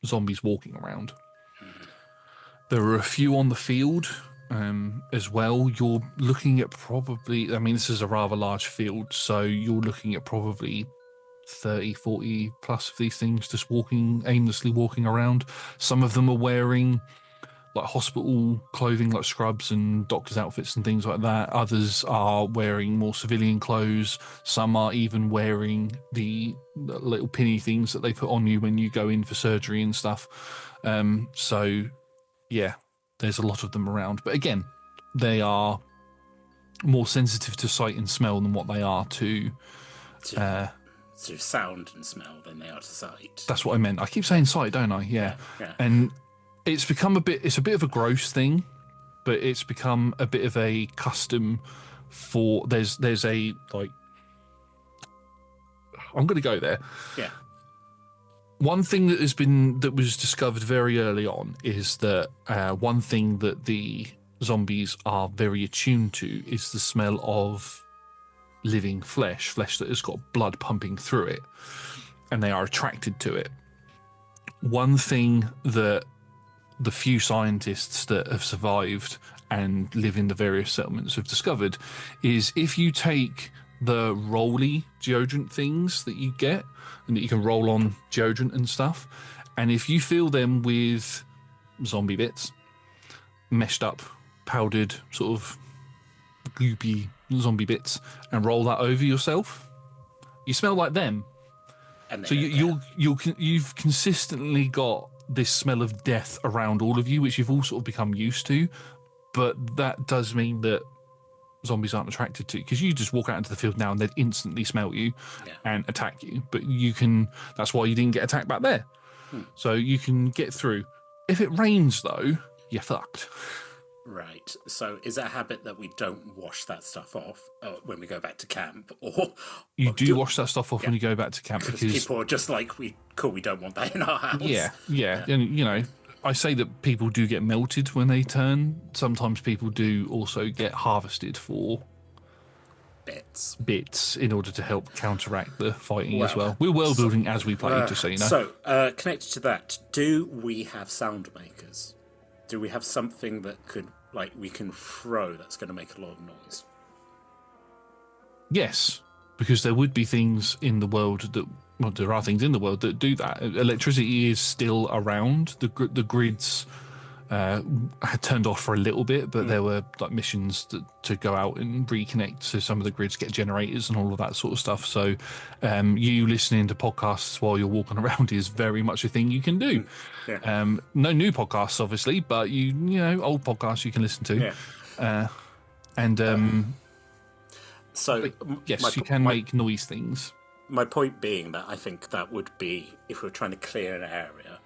zombies walking around. There are a few on the field as well. You're looking at probably, I mean, this is a rather large field, so you're looking at probably 30, 40 plus of these things just aimlessly walking around. Some of them are wearing like hospital clothing, like scrubs and doctor's outfits and things like that. Others are wearing more civilian clothes. Some are even wearing the little pinny things that they put on you when you go in for surgery and stuff. So yeah, there's a lot of them around. But again, they are more sensitive to sight and smell than what they are to sound and smell than they are to sight. That's what I meant. I keep saying sight, don't I? Yeah. And it's become a bit of a gross thing, but it's become a bit of a custom for there's a like I'm going to go there. Yeah. One thing that was discovered very early on is that one thing that the zombies are very attuned to is the smell of living flesh that has got blood pumping through it, and they are attracted to it. One thing that the few scientists that have survived and live in the various settlements have discovered is if you take the rolly deodorant things that you get and that you can roll on deodorant and stuff, and if you fill them with zombie bits, meshed up, powdered, sort of goopy zombie bits, and roll that over yourself, you smell like them. And so you've consistently got this smell of death around all of you, which you've all sort of become used to, but that does mean that zombies aren't attracted to, because you just walk out into the field now and they'd instantly smell you and attack you. But you can, that's why you didn't get attacked back there. So you can get through. If it rains though, you're fucked. Right. So is it a habit that we don't wash that stuff off when we go back to camp? Or you do wash that stuff off when you go back to camp, because people are just like, we don't want that in our house. Yeah. And, you know, I say that people do get melted when they turn. Sometimes people do also get harvested for bits in order to help counteract the fighting as well. We're world building as we play, just so you know. So, connected to that, do we have sound makers? Do we have something that could, like, we can throw that's going to make a lot of noise? Yes, because there would be things in the world that, well, there are things in the world that do that. Electricity is still around. The grids had turned off for a little bit, but there were like missions to go out and reconnect to some of the grids, get generators and all of that sort of stuff. So you listening to podcasts while you're walking around is very much a thing you can do. No new podcasts, obviously, but you know, old podcasts you can listen to. So yes, you can make noise things. My point being that I think that would be if we're trying to clear an area.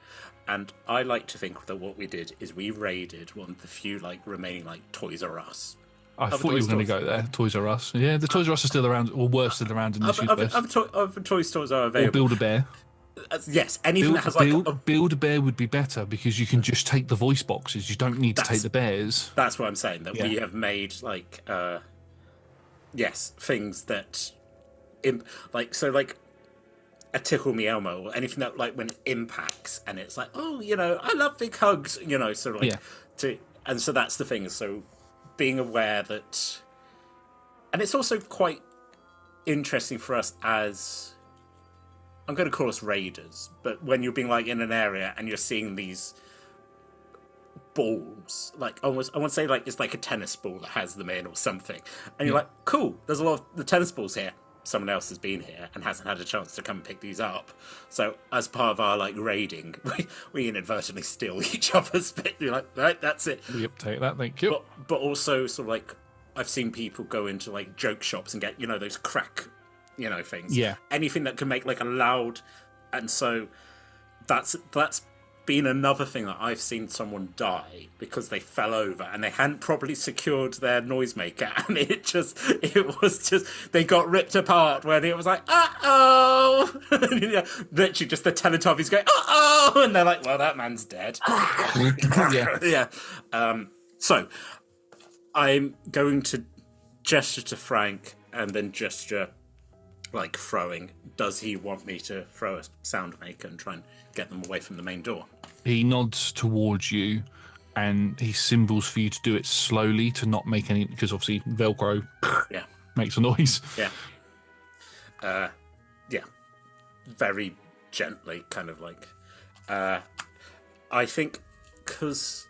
And I like to think that what we did is we raided one of the few like remaining like Toys R Us. I thought you were going to go there. Toys R Us. Yeah, the Toys R Us are still around, or were still around in the universe. Other toy stores are available. Or Build-A-Bear. Yes, anything that has like... Build-A-Bear would be better because you can just take the voice boxes. You don't need to take the bears. That's what I'm saying, that we have made like... things that... a Tickle Me Elmo or anything that like when it impacts and it's like, oh, you know, I love big hugs, you know, so like and so that's the thing. So being aware that, and it's also quite interesting for us as, I'm going to call us raiders, but when you're being like in an area and you're seeing these balls, like almost, I want to say like it's like a tennis ball that has them in or something, and you're like, cool, there's a lot of the tennis balls here. Someone else has been here and hasn't had a chance to come pick these up. So as part of our like raiding, we inadvertently steal each other's bit. You're like, right, that's it. Yep, take that, thank you. But also sort of like I've seen people go into like joke shops and get, you know, those crack, you know, things. Yeah. Anything that can make like a loud, and so that's been another thing that I've seen someone die because they fell over and they hadn't properly secured their noisemaker, and it was just they got ripped apart when it was like, uh-oh. Literally just the Teletubbies going, uh-oh, and they're like, well, that man's dead. So I'm going to gesture to Frank and then gesture like throwing. Does he want me to throw a sound maker and try and get them away from the main door? He nods towards you and he symbols for you to do it slowly, to not make any, because obviously Velcro makes a noise. Very gently, kind of like. I think because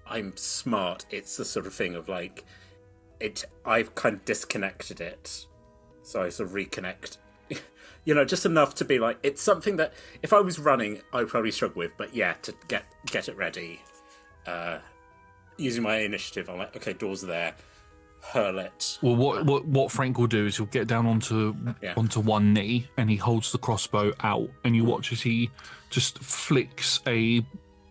I'm smart, it's the sort of thing of like, I've kind of disconnected it, so I sort of reconnect. You know, just enough to be like, it's something that if I was running, I would probably struggle with. But yeah, to get it ready, using my initiative, I'm like, okay, doors are there, hurl it. Well, what Frank will do is he'll get down onto one knee and he holds the crossbow out, and you watch as he just flicks a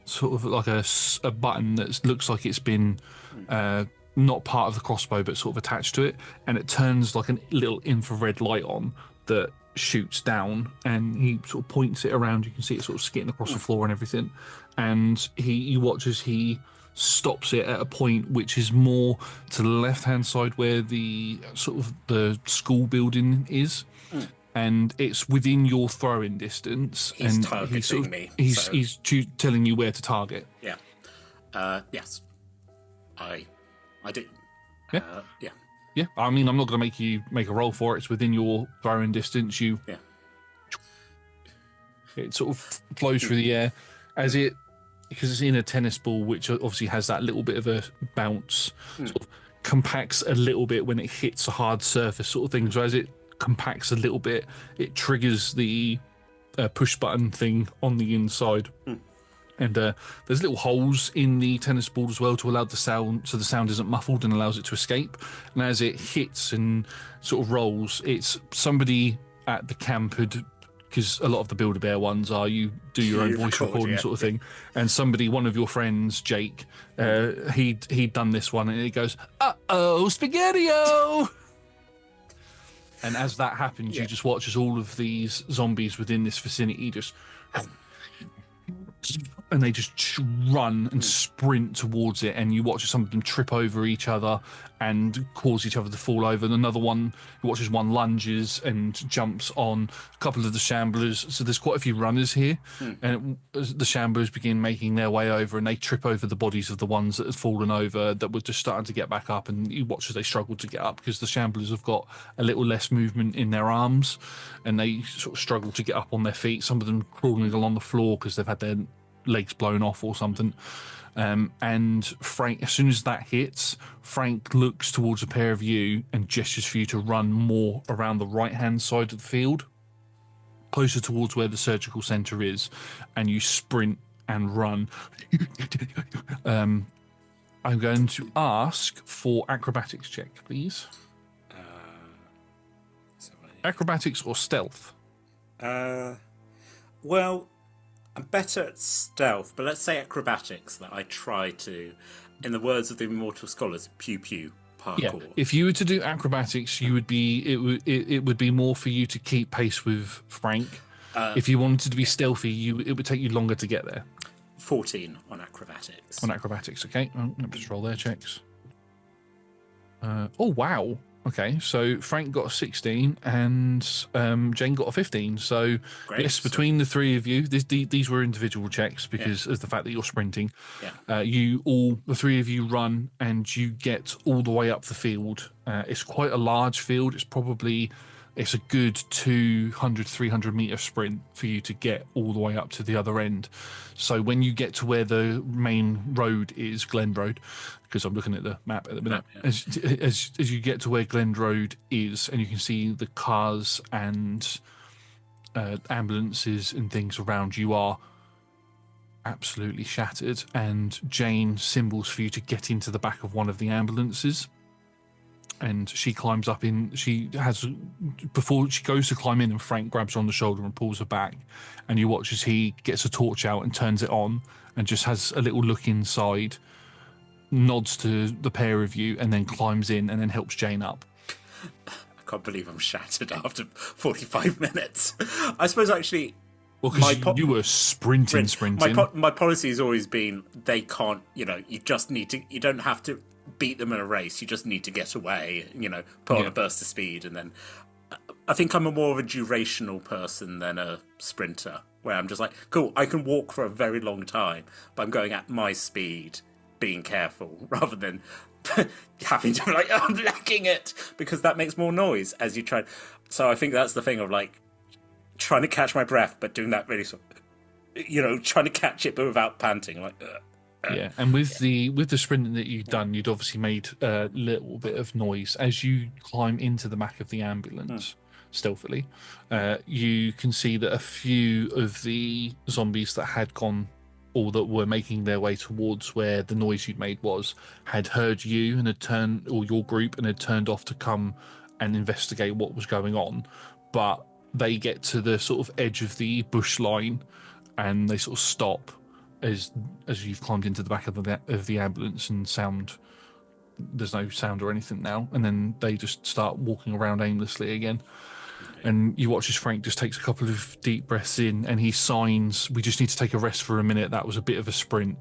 sort of like a button that looks like it's been not part of the crossbow but sort of attached to it, and it turns like a little infrared light on that shoots down, and he sort of points it around. You can see it sort of skitting across the floor and everything, and you watch as he stops it at a point which is more to the left-hand side where the sort of the school building is. And it's within your throwing distance. He's and targeting me. He's telling you where to target. Yeah. Yes. I do. Yeah. Yeah. Yeah. I mean, I'm not going to make you make a roll for it. It's within your throwing distance. It sort of flows through the air because it's in a tennis ball, which obviously has that little bit of a bounce, sort of compacts a little bit when it hits a hard surface sort of thing. So as it compacts a little bit, it triggers the push button thing on the inside. And there's little holes in the tennis ball as well to allow the sound, so the sound isn't muffled and allows it to escape. And as it hits and sort of rolls, it's somebody at the camp because a lot of the Build-A-Bear ones are you do your own voice recording sort of thing. And somebody, one of your friends, Jake, he'd done this one, and it goes, "Uh-oh, Spaghetti-O!" And as that happens, you just watch as all of these zombies within this vicinity and they just run and sprint towards it, and you watch as some of them trip over each other and cause each other to fall over. And another one, you watch as one lunges and jumps on a couple of the shamblers. So there's quite a few runners here, and the shamblers begin making their way over, and they trip over the bodies of the ones that had fallen over that were just starting to get back up, and you watch as they struggle to get up because the shamblers have got a little less movement in their arms, and they sort of struggle to get up on their feet. Some of them crawling along the floor because they've had their legs blown off or something. And Frank, as soon as that hits, Frank looks towards a pair of you and gestures for you to run more around the right-hand side of the field, closer towards where the surgical centre is, and you sprint and run. I'm going to ask for acrobatics check, please. Acrobatics or stealth? Well, I'm better at stealth, but let's say acrobatics, that I try to, in the words of the immortal scholars, pew pew parkour. Yeah. If you were to do acrobatics, you would be it would be more for you to keep pace with Frank. If you wanted to be stealthy, it would take you longer to get there. 14 on acrobatics. On acrobatics, okay. Let me just roll their checks. Oh wow. Okay, so Frank got a 16 and Jane got a 15. So Great. Yes, between the three of you, these were individual checks because of the fact that you're sprinting. Yeah. The three of you run and you get all the way up the field. It's quite a large field. It's a good 200, 300 meter sprint for you to get all the way up to the other end. So when you get to where the main road is, Glen Road, because I'm looking at the map at the minute, as you get to where Glen Road is, and you can see the cars and ambulances and things around, you are absolutely shattered. And Jane symbols for you to get into the back of one of the ambulances. And she climbs up before she goes to climb in, and Frank grabs her on the shoulder and pulls her back, and you watch as he gets a torch out and turns it on and just has a little look inside, nods to the pair of you, and then climbs in and then helps Jane up. I can't believe I'm shattered after 45 minutes. I suppose actually... Well, because you were sprinting. My policy has always been they can't, you don't have to beat them in a race, you just need to get away, put on a burst of speed. And then I think I'm more of a durational person than a sprinter, where I'm just like, cool, I can walk for a very long time, but I'm going at my speed, being careful, rather than having to be like, oh, I'm lacking it, because that makes more noise as you try. So I think that's the thing of like trying to catch my breath, but doing that really trying to catch it but without panting, like yeah, and with the sprinting that you've done, you'd obviously made a little bit of noise as you climb into the back of the ambulance stealthily. You can see that a few of the zombies that had gone, or that were making their way towards where the noise you'd made had heard you and had turned, or your group, and had turned off to come and investigate what was going on. But they get to the sort of edge of the bush line and they sort of stop as you've climbed into the back of the ambulance, and there's no sound or anything now, and then they just start walking around aimlessly again. And you watch as Frank just takes a couple of deep breaths in, and he signs, "We just need to take a rest for a minute. That was a bit of a sprint."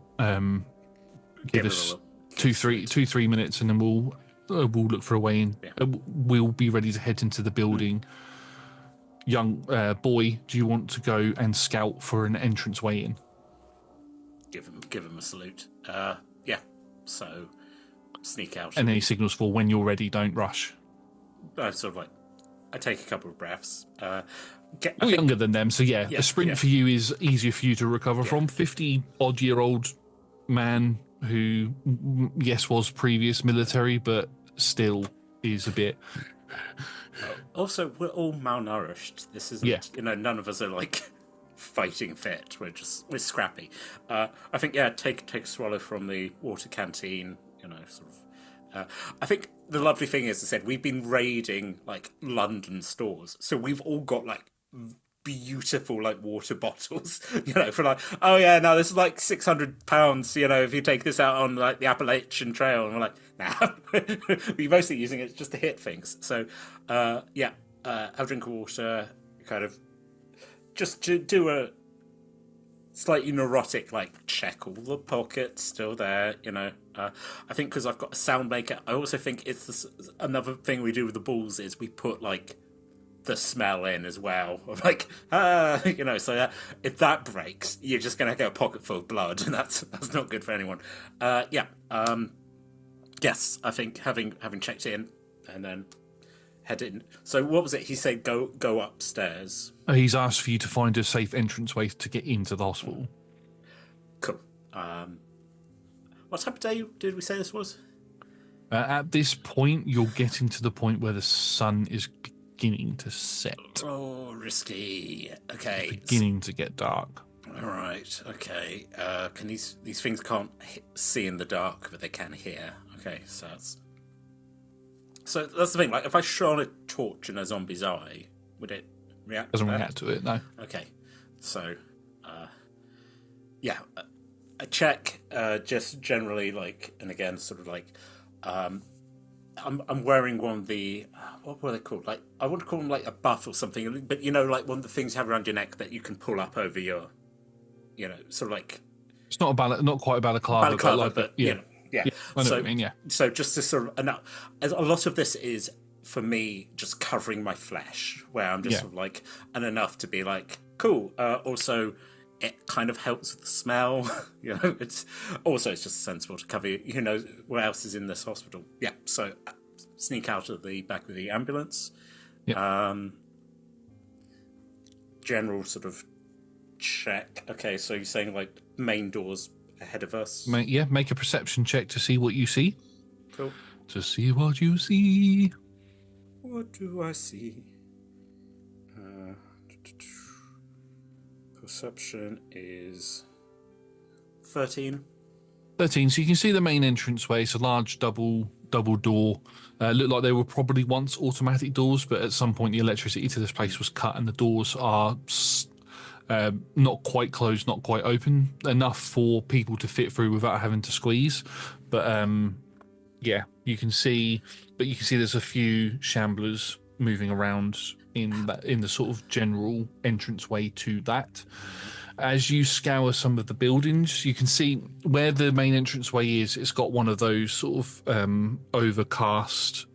give us 2-3 minutes, and then we'll look for a way in. Yeah. We'll be ready to head into the building. Young boy, do you want to go and scout for an entrance way in? Give him a salute. Yeah. So sneak out. And then he signals for when you're ready. Don't rush. I sort of like, I take a couple of breaths. You're younger than them, so yeah, a sprint for you is easier for you to recover from. 50-odd-year-old man who, yes, was previous military, but still is a bit. Also, we're all malnourished. This isn't, none of us are like fighting fit. We're scrappy. I think, take a swallow from the water canteen. I think the lovely thing is, I said, we've been raiding like London stores, so we've all got like beautiful like water bottles, for like, oh yeah, no, this is like £600, if you take this out on like the Appalachian Trail, and we're like, nah, we're mostly using it just to hit things. So have a drink of water, kind of just to do a slightly neurotic, like, check all the pockets still there, I think because I've got a sound maker, I also think it's another thing we do with the balls is we put like the smell in as well of like so if that breaks, you're just gonna get a pocket full of blood, and that's not good for anyone. Yes, I think having checked in and then head in. So what was it he said? Go upstairs. He's asked for you to find a safe entranceway to get into the hospital. Cool. What type of day did we say this was? At this point, you're getting to the point where the sun is beginning to set. Oh, risky. Okay. It's beginning to get dark. All right. Okay. Can these things can't see in the dark, but they can hear. Okay. So that's the thing. Like, if I shone a torch in a zombie's eye, would it react? Doesn't react to it. No. Okay. So, I check just generally, like, and again, sort of like, I'm wearing one of the what were they called? Like, I want to call them like a buff or something, but like one of the things you have around your neck that you can pull up over your, sort of like. It's not quite a balaclava, but yeah. I know what you mean, yeah. So just to sort of, and a lot of this is for me just covering my flesh, where I'm just sort of like, and enough to be like, cool. Also, it kind of helps with the smell. It's just sensible to cover. What else is in this hospital? Yeah. So sneak out of the back of the ambulance. Yeah. General sort of check. Okay, so you're saying like main doors ahead of us? Make a perception check to see what you see. Cool. To see what you see. What do I see? Perception is 13. 13. So you can see the main entranceway. It's a large double door. Look like they were probably once automatic doors, but at some point the electricity to this place was cut, and the doors are not quite closed, not quite open enough for people to fit through without having to squeeze. But you can see there's a few shamblers moving around in the sort of general entranceway to that. As you scour some of the buildings, you can see where the main entranceway is. It's got one of those sort of overcast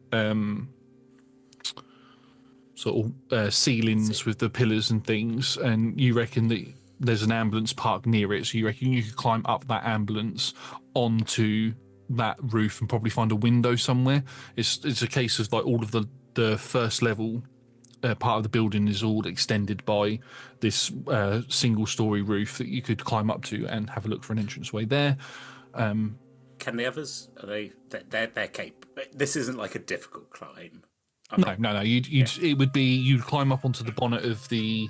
ceilings with the pillars and things, and you reckon that there's an ambulance parked near it, so you reckon you could climb up that ambulance onto that roof and probably find a window somewhere. It's a case of like all of the first level part of the building is all extended by this single-story roof that you could climb up to and have a look for an entranceway there. Can the others? Are they're capable? This isn't like a difficult climb. No. It would be you'd climb up onto the bonnet of the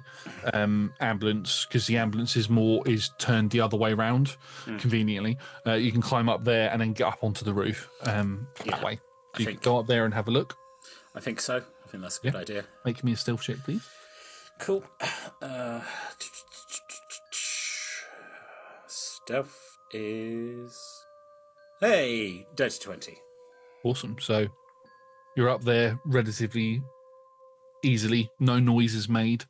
ambulance, because the ambulance is turned the other way around. Conveniently, you can climb up there and then get up onto the roof that way. You can go up there and have a look. I think so. I think that's a good idea. Make me a stealth check, please. Cool. Stealth is dirty 20. Awesome. So you're up there relatively easily. No noise is made.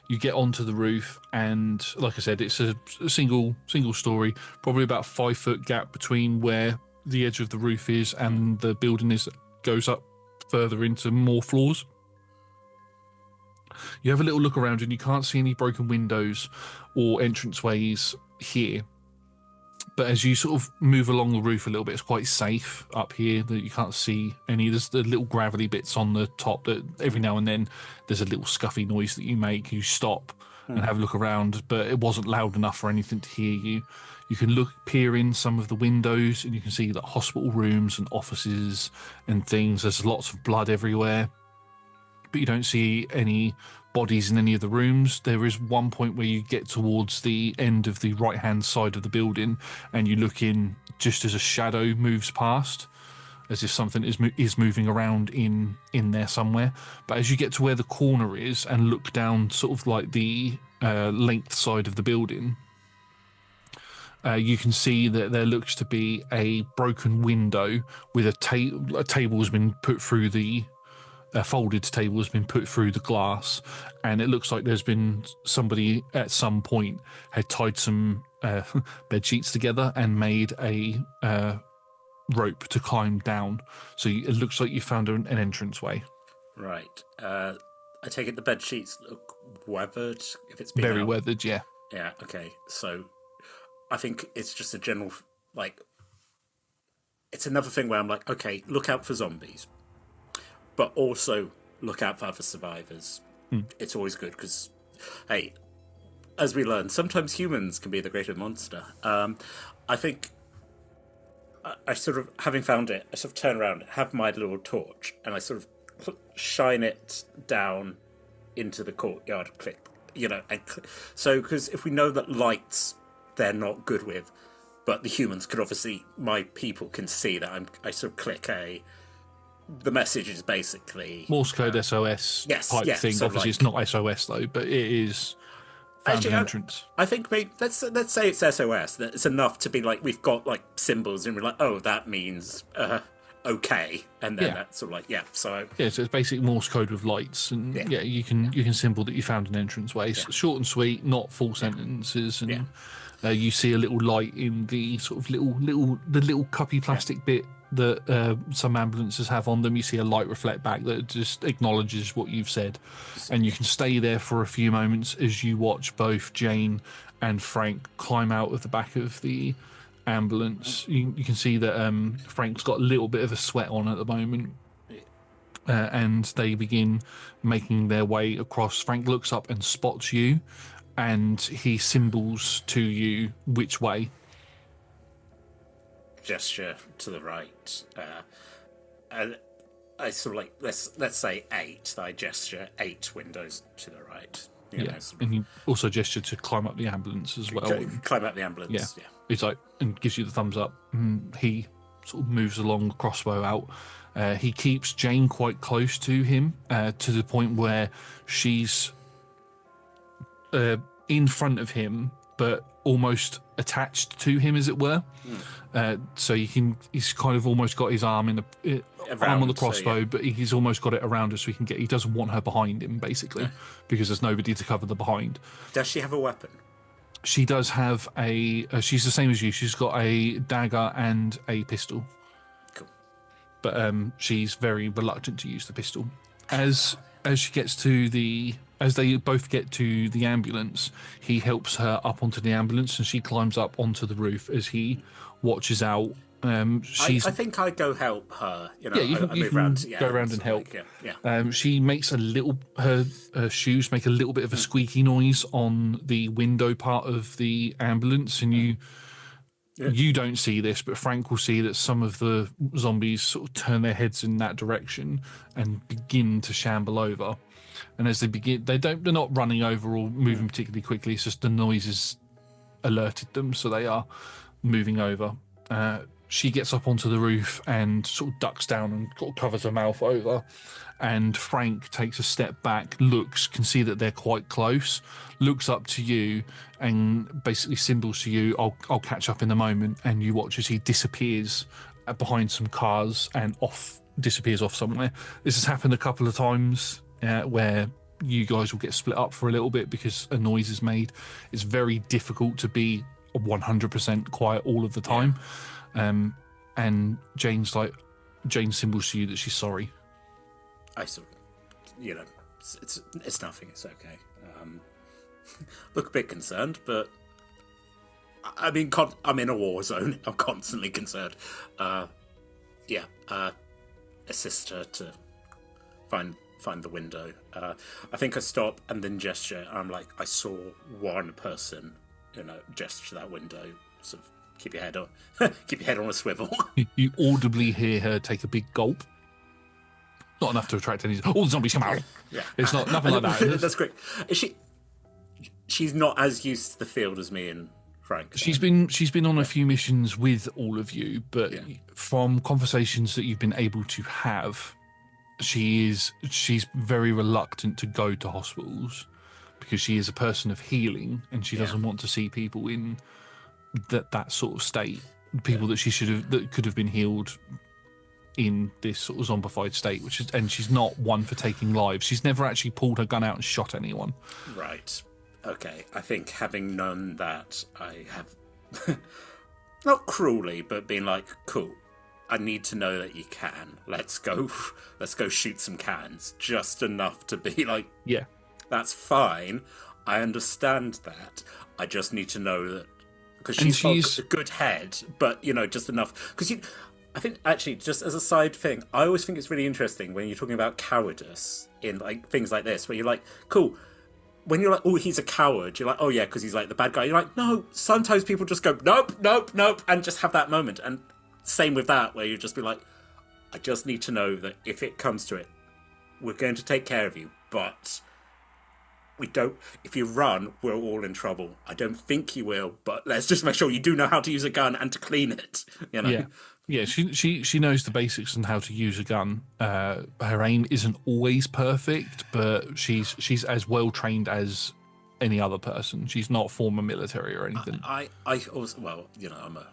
You get onto the roof, and like I said, it's a single story, probably about 5 foot gap between where the edge of the roof is and the building goes up further into more floors. You have a little look around and you can't see any broken windows or entranceways here. But as you sort of move along the roof a little bit, it's quite safe up here. That you can't see any. There's the little gravelly bits on the top that every now and then there's a little scuffy noise that you make. You stop and have a look around, but it wasn't loud enough for anything to hear you. You can peer in some of the windows, and you can see that hospital rooms and offices and things. There's lots of blood everywhere, but you don't see any bodies in any of the rooms. There is one point where you get towards the end of the right-hand side of the building, and you look in just as a shadow moves past, as if something is moving around in there somewhere. But as you get to where the corner is and look down sort of like the length side of the building, you can see that there looks to be a broken window with a table has been put through the a folded table has been put through the glass, and it looks like there's been somebody at some point had tied some bed sheets together and made a rope to climb down. So it looks like you found an entranceway. Right. I take it the bed sheets look weathered if it's been Very out. weathered, yeah. Yeah. Okay. So I think it's just a general it's another thing where I'm like, okay, look out for zombies, but also look out for other survivors. It's always good because, hey, as we learn, sometimes humans can be the greater monster. I think I sort of, having found it, I sort of turn around, have my little torch, and I sort of shine it down into the courtyard. So because if we know that lights they're not good with, but the humans could obviously, my people can see that I sort of click the message is basically Morse code SOS type thing. So obviously, it's not SOS though, but it is found an entrance. I think maybe let's say it's SOS. That it's enough to be like we've got like symbols and we're like, oh, that means okay, and then that's sort of like So so it's basic Morse code with lights, and you can symbol that you found an entranceway. Yeah. Short and sweet, not full sentences, and you see a little light in the sort of little cuppy plastic bit that some ambulances have on them. You see a light reflect back that just acknowledges what you've said, and you can stay there for a few moments as you watch both Jane and Frank climb out of the back of the ambulance. You can see that Frank's got a little bit of a sweat on at the moment, and they begin making their way across. Frank looks up and spots you, and he symbols to you which way. Gesture to the right, and I sort of like let's say 8. I gesture 8 windows to the right. And you also gesture to climb up the ambulance as well. Climb up the ambulance. Yeah. He's like, and gives you the thumbs up. He sort of moves along, crossbow out. He keeps Jane quite close to him, to the point where she's in front of him, but almost attached to him, as it were. So he's kind of almost got his arm on the crossbow, but he's almost got it around her, so he doesn't want her behind him, basically, because there's nobody to cover the behind. Does she have a weapon? She does have she's the same as you. She's got a dagger and a pistol. Cool. But she's very reluctant to use the pistol. As she gets to as they both get to the ambulance, he helps her up onto the ambulance, and she climbs up onto the roof as he watches out. I think I go help her. You can go around and help. She makes her shoes make a little bit of a squeaky noise on the window part of the ambulance, and you don't see this, but Frank will see that some of the zombies sort of turn their heads in that direction and begin to shamble over. And as they begin, they're not running over or moving particularly quickly. It's just the noises alerted them, so they are moving over. She gets up onto the roof and sort of ducks down and sort of covers her mouth over. And Frank takes a step back, can see that they're quite close, looks up to you and basically symbols to you, I'll catch up in a moment. And you watch as he disappears behind some cars and disappears off somewhere. This has happened a couple of times where you guys will get split up for a little bit because a noise is made. It's very difficult to be 100% quiet all of the time. And Jane symbols to you that she's sorry. I sort of, it's nothing. It's okay. Look a bit concerned, but I mean, I'm in a war zone. I'm constantly concerned. Assist her to find the window. I think I stop and then gesture. I'm like, I saw one person, gesture to that window. Sort of keep your head on a swivel. You audibly hear her take a big gulp. Not enough to attract any. Oh, the zombies come out! Yeah, it's not nothing like that. That's great. She's not as used to the field as me and Frank. She's been on a few missions with all of you, but from conversations that you've been able to have, she's very reluctant to go to hospitals because she is a person of healing and she doesn't want to see people in that sort of state. People that that could have been healed in this sort of zombified state, and she's not one for taking lives. She's never actually pulled her gun out and shot anyone. Right. Okay. I think having known that, I have not cruelly, but being like, cool. I need to know that you can. Let's go shoot some cans. Just enough to be like, yeah, that's fine. I understand that. I just need to know that because she's got a good head, but just enough. Because I think actually, just as a side thing, I always think it's really interesting when you're talking about cowardice in like things like this, where you're like, cool. When you're like, oh, he's a coward, you're like, oh yeah, because he's like the bad guy. You're like, no. Sometimes people just go, nope, nope, nope, and just have that moment. And same with that, where you just be like, I just need to know that if it comes to it, we're going to take care of you, but if you run, we're all in trouble. I don't think you will, but let's just make sure you do know how to use a gun and to clean it. Yeah, she knows the basics on how to use a gun. Her aim isn't always perfect, but she's as well trained as any other person. She's not former military or anything. I also,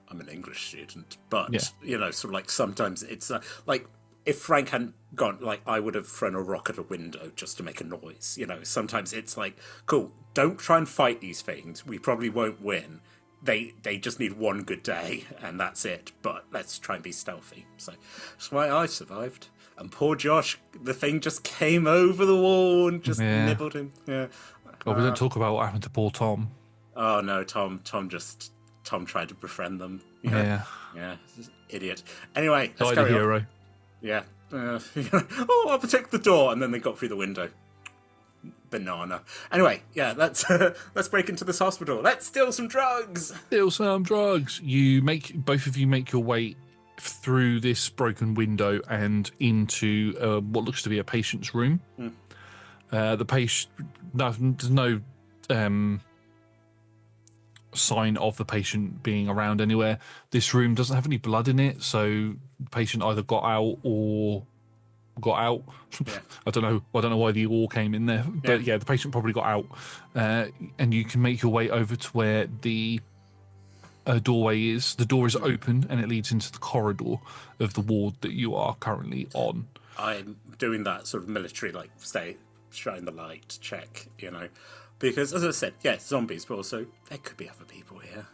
I'm an English student, but sort of like sometimes it's like if Frank hadn't gone, like I would have thrown a rock at a window just to make a noise. Sometimes it's like, cool, don't try and fight these things. We probably won't win. They just need one good day and that's it. But let's try and be stealthy. So that's why I survived. And poor Josh, the thing just came over the wall and just nibbled him. Yeah. Well, we don't talk about what happened to poor Tom. Oh no, Tom tried to befriend them. Yeah, idiot. Anyway, let's carry on. Hero. Yeah. I'll protect the door, and then they got through the window. Banana. Anyway, let's break into this hospital. Let's steal some drugs. Both of you make your way through this broken window and into what looks to be a patient's room. The patient, there's no sign of the patient being around anywhere. This room doesn't have any blood in it, so the patient either got out or got out. Yeah. I don't know why the all came in there, but the patient probably got out. And you can make your way over to where the doorway is. The door is open and it leads into the corridor of the ward that you are currently on. I'm doing that sort of military, like shine the light, check, because as I said, zombies, but also there could be other people here,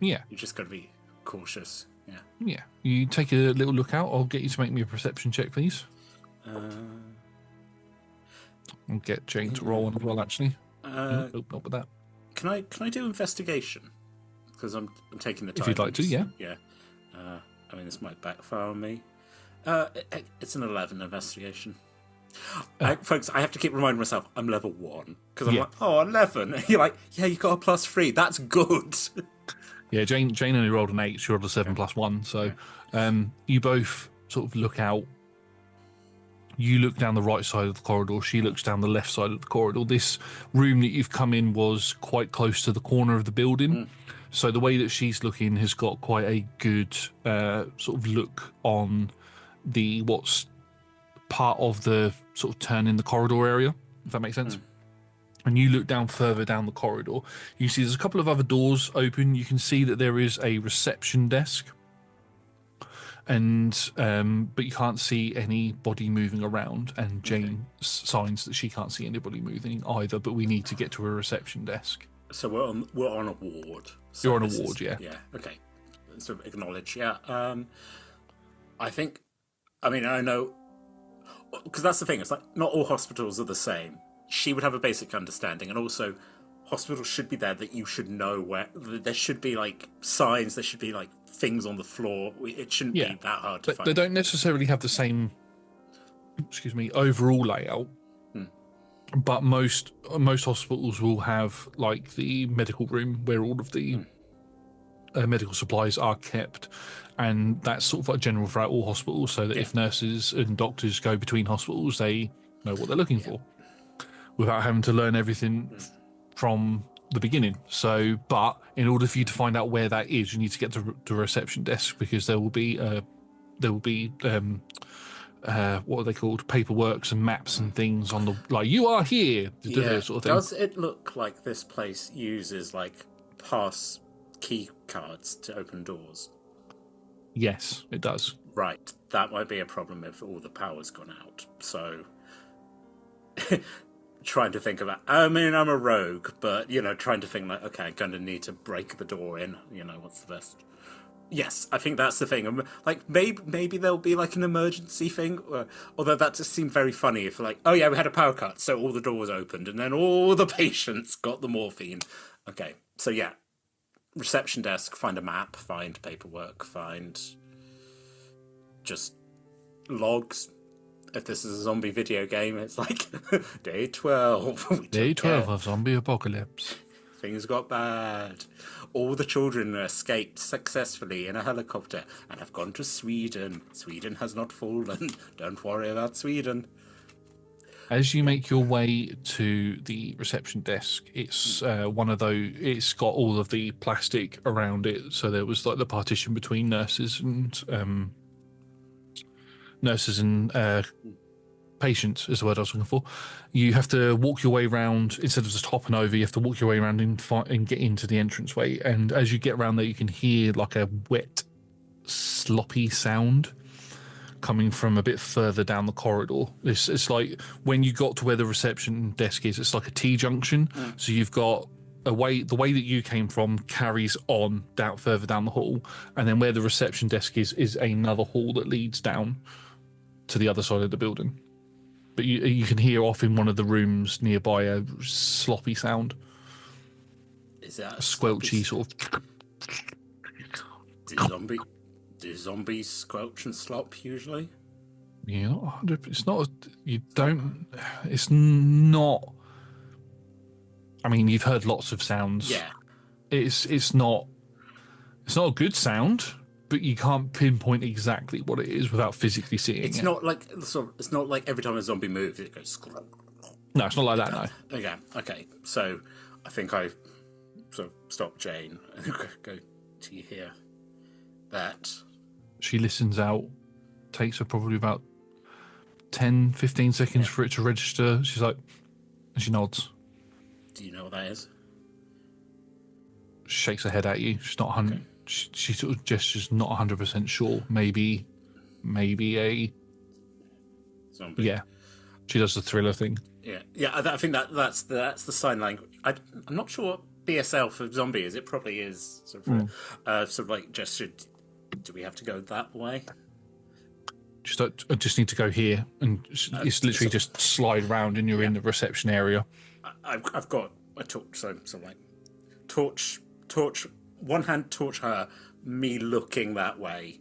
Yeah. You just got to be cautious. Yeah. Yeah. You take a little look out. I'll get you to make me a perception check, please. I'll get Jane to roll one as well, actually. Nope, not with that. Can I do investigation? Because I'm taking the time. If you'd like to, yeah. Yeah. I mean, this might backfire on me. It's an 11 investigation. Folks, I have to keep reminding myself I'm level 1 because I'm like, 11. You're like, you got a +3. That's good. Yeah, Jane only rolled an 8. She rolled a 7 + 1. So you both sort of look out. You look down the right side of the corridor. She looks down the left side of the corridor. This room that you've come in was quite close to the corner of the building. So the way that she's looking has got quite a good sort of look on what's part of the sort of turn in the corridor area, if that makes sense. And you look down further down the corridor, you see there's a couple of other doors open. You can see that there is a reception desk and but you can't see anybody moving around, and Jane signs that she can't see anybody moving either, but we need to get to a reception desk. So we're on a ward. So You're on a ward, yeah. Yeah, okay. So acknowledge, yeah. I think, I mean, I know, because that's the thing, it's like, not all hospitals are the same. She would have a basic understanding, and also, hospitals should be there that you should know where, there should be, like, signs, there should be, like, things on the floor. It shouldn't be that hard to find. They don't necessarily have the same, overall layout. But most hospitals will have, like, the medical room where all of the medical supplies are kept, and that's sort of like general throughout all hospitals, so that if nurses and doctors go between hospitals, they know what they're looking for without having to learn everything from the beginning. So, but in order for you to find out where that is, you need to get to the reception desk, because there will be what are they called? Paperworks and maps and things on the, like, you are here, sort of thing. Does it look like this place uses, like, pass key cards to open doors? Yes, it does. Right. That might be a problem if all the power's gone out. So, trying to think about, I mean, I'm a rogue, but, trying to think, like, okay, I'm going to need to break the door in. What's the best? Yes, I think that's the thing. Like, maybe there'll be, like, an emergency thing. Although that just seemed very funny if, like, oh, yeah, we had a power cut, so all the doors opened, and then all the patients got the morphine. Okay, so, yeah. Reception desk, find a map, find paperwork, find just logs. If this is a zombie video game, it's like, day 12. Day 12 of zombie apocalypse. Things got bad. All the children escaped successfully in a helicopter and have gone to Sweden. Sweden has not fallen. Don't worry about Sweden. As you make your way to the reception desk, it's one of those. It's got all of the plastic around it, so there was, like, the partition between nurses and patients is the word I was looking for. You have to walk your way around instead of just hopping over. You have to walk your way around and get into the entranceway. And as you get around there, you can hear, like, a wet, sloppy sound coming from a bit further down the corridor. It's like when you got to where the reception desk is, it's like a T-junction. So you've got the way that you came from carries on down further down the hall, and then where the reception desk is another hall that leads down to the other side of the building. But you can hear off in one of the rooms nearby a sloppy sound. Is that a squelchy sort of? Do zombies squelch and slop usually? Yeah, it's not. You don't. It's not. I mean, you've heard lots of sounds. Yeah. It's not. It's not a good sound, but you can't pinpoint exactly what it is without physically seeing it. It's not like every time a zombie moves, it goes. No, it's not like that. No. Okay. So, I think I sort of stop Jane and go. Do you hear that? She listens out. Takes her probably about 10, 15 seconds for it to register. She's like, and she nods. Do you know what that is? She shakes her head at you. She's not 100. Okay. She sort of gestures, not 100% sure. Maybe a zombie. Yeah, she does the thriller thing. Yeah. I think that's the sign language. I'm not sure what BSL for zombie is. It probably is sort of like gesture. Do we have to go that way? I just need to go here, and it's literally just slide around, and you're in the reception area. I've got a torch, so like torch. One hand torch her, me looking that way,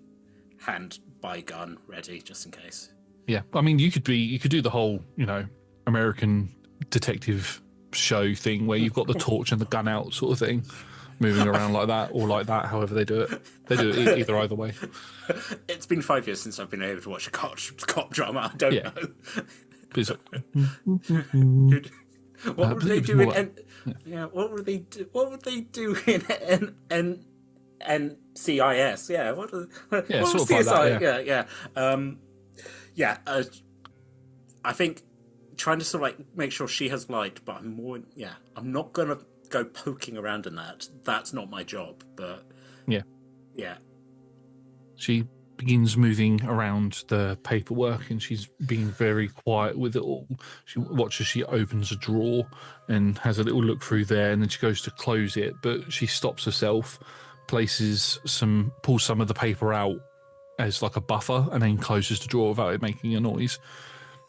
hand by gun ready just in case. Yeah, I mean, you could do the whole American detective show thing where you've got the torch and the gun out sort of thing, moving around like that or like that. However they do it, either way. It's been 5 years since I've been able to watch a cop drama. I don't know. What would they do what would they do in NCIS? Yeah, what sort of CSI? Like that, I think trying to sort of like make sure she has light, but I'm not gonna go poking around in that. That's not my job. But yeah. She begins moving around the paperwork, and she's being very quiet with it all. She watches, she opens a drawer and has a little look through there, and then she goes to close it, but she stops herself, pulls some of the paper out as like a buffer, and then closes the drawer without it making a noise.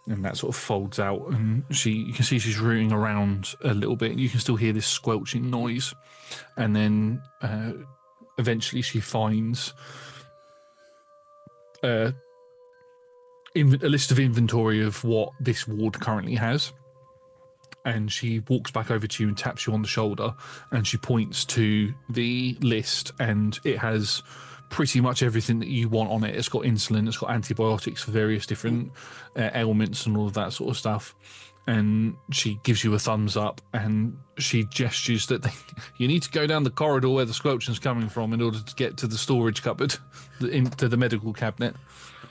And that sort of folds out, and you can see she's rooting around a little bit, and you can still hear this squelching noise. And then eventually she finds a list of inventory of what this ward currently has. And she walks back over to you and taps you on the shoulder, and she points to the list, and it has pretty much everything that you want on it. It's got insulin, it's got antibiotics for various different ailments and all of that sort of stuff. And she gives you a thumbs up, and she gestures that you need to go down the corridor where the squelching's coming from in order to get to the storage cupboard, into the medical cabinet.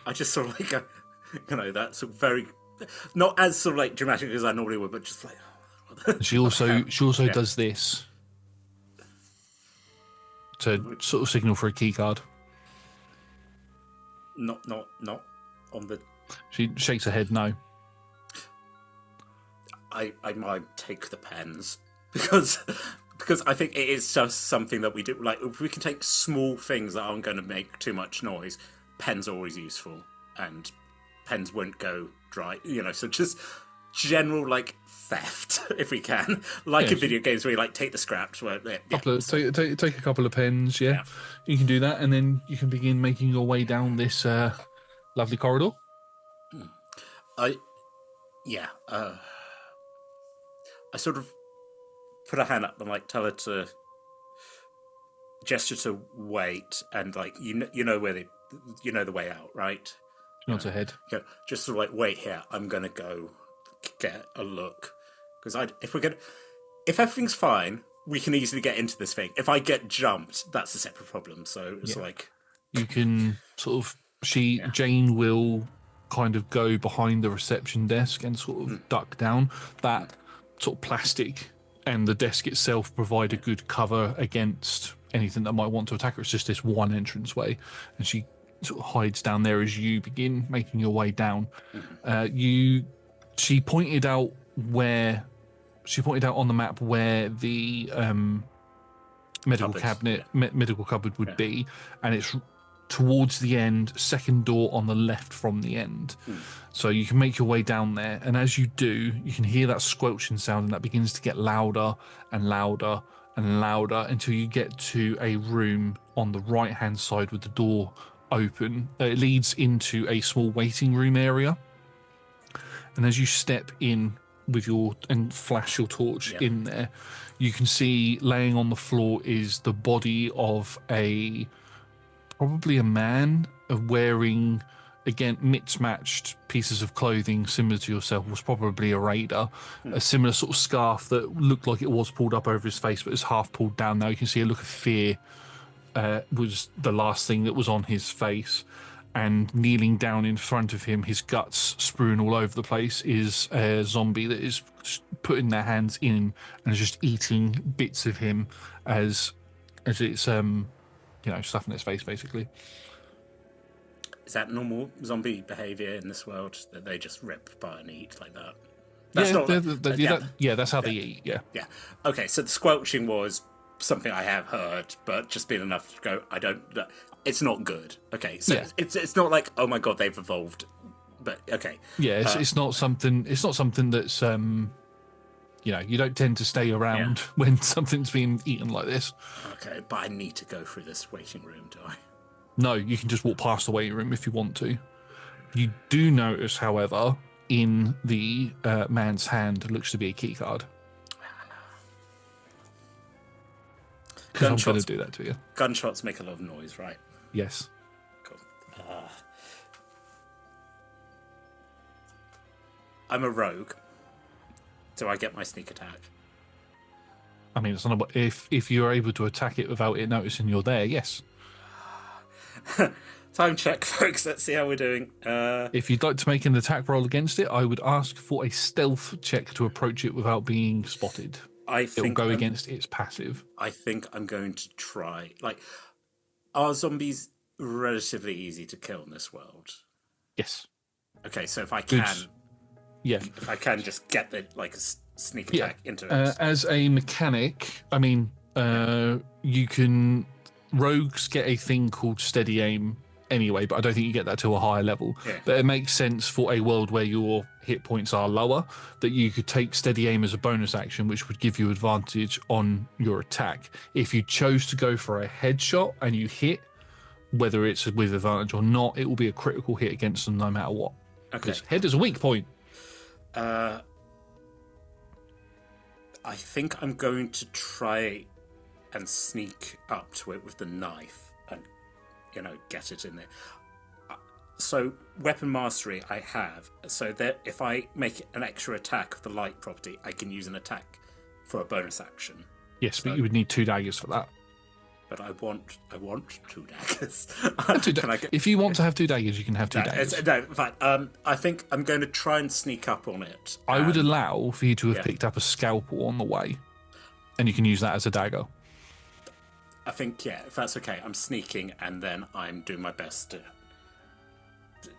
I just sort of like, that's very, not as sort of like dramatic as I normally would, but just like. She also does this to sort of signal for a key card. Not on the. She shakes her head no. I might take the pens because I think it is just something that we do. Like, if we can take small things that aren't going to make too much noise, pens are always useful, and pens won't go dry. So just general like theft, if we can, like in video games where you like take the scraps. Take a couple of pens. Yeah, you can do that, and then you can begin making your way down this lovely corridor. I sort of put her hand up and like tell her to gesture to wait, and like you know where the way out, right? She nods her head. Just sort of like wait here. I'm gonna go get a look, because if everything's fine, we can easily get into this thing. If I get jumped, that's a separate problem. So it's like you can sort of Jane will kind of go behind the reception desk and sort of duck down. That sort of plastic and the desk itself provide a good cover against anything that might want to attack her. It's just this one entranceway, and she sort of hides down there as you begin making your way down. She pointed out on the map where the medical cupboard would be, and it's towards the end, second door on the left from the end. So you can make your way down there, and as you do, you can hear that squelching sound, and that begins to get louder and louder and louder until you get to a room on the right hand side with the door open. It leads into a small waiting room area, and as you step in and flash your torch in there, you can see laying on the floor is the body of probably a man wearing, again, mismatched pieces of clothing similar to yourself. Was probably a raider. A similar sort of scarf that looked like it was pulled up over his face, but it's half pulled down now. You can see a look of fear was the last thing that was on his face. And kneeling down in front of him, his guts strewn all over the place, is a zombie that is putting their hands in and is just eating bits of him as it's stuff in its face, basically. Is that normal zombie behaviour in this world, that they just rip apart and eat like that? That's how they eat. Yeah. Okay, so the squelching was something I have heard, but just been enough to go, it's not good. Okay, so it's not like, oh my god, they've evolved, but okay. Yeah, it's not something. It's not something that's you don't tend to stay around when something's being eaten like this. Okay, but I need to go through this waiting room, do I? No, you can just walk past the waiting room if you want to. You do notice, however, in the man's hand looks to be a key card. Because I'm going to do that to you. Gunshots make a lot of noise, right? Yes. Cool. I'm a rogue. Do I get my sneak attack? I mean, it's not if you're able to attack it without it noticing you're there, yes. Time check, folks. Let's see how we're doing. If you'd like to make an attack roll against it, I would ask for a stealth check to approach it without being spotted. It'll go against its passive. I think I'm going to try. Like, are zombies relatively easy to kill in this world? Yes. Okay, so if I Good. can, Yeah. if I can just get the sneak attack into it. As a mechanic, I mean, you can rogues get a thing called steady aim anyway, but I don't think you get that to a higher level. Yeah. But it makes sense for a world where your hit points are lower that you could take steady aim as a bonus action, which would give you advantage on your attack. If you chose to go for a headshot and you hit, whether it's with advantage or not, it will be a critical hit against them no matter what. Okay. Head is a weak point. I think I'm going to try and sneak up to it with the knife and, get it in there. So, weapon mastery I have. So that if I make an extra attack of the light property, I can use an attack for a bonus action. But you would need 2 daggers for that. But I want 2 daggers. If you want to have 2 daggers, you can have 2 daggers. No, in fact, I think I'm going to try and sneak up on it. I would allow for you to have picked up a scalpel on the way, and you can use that as a dagger. I think, if that's okay, I'm sneaking, and then I'm doing my best to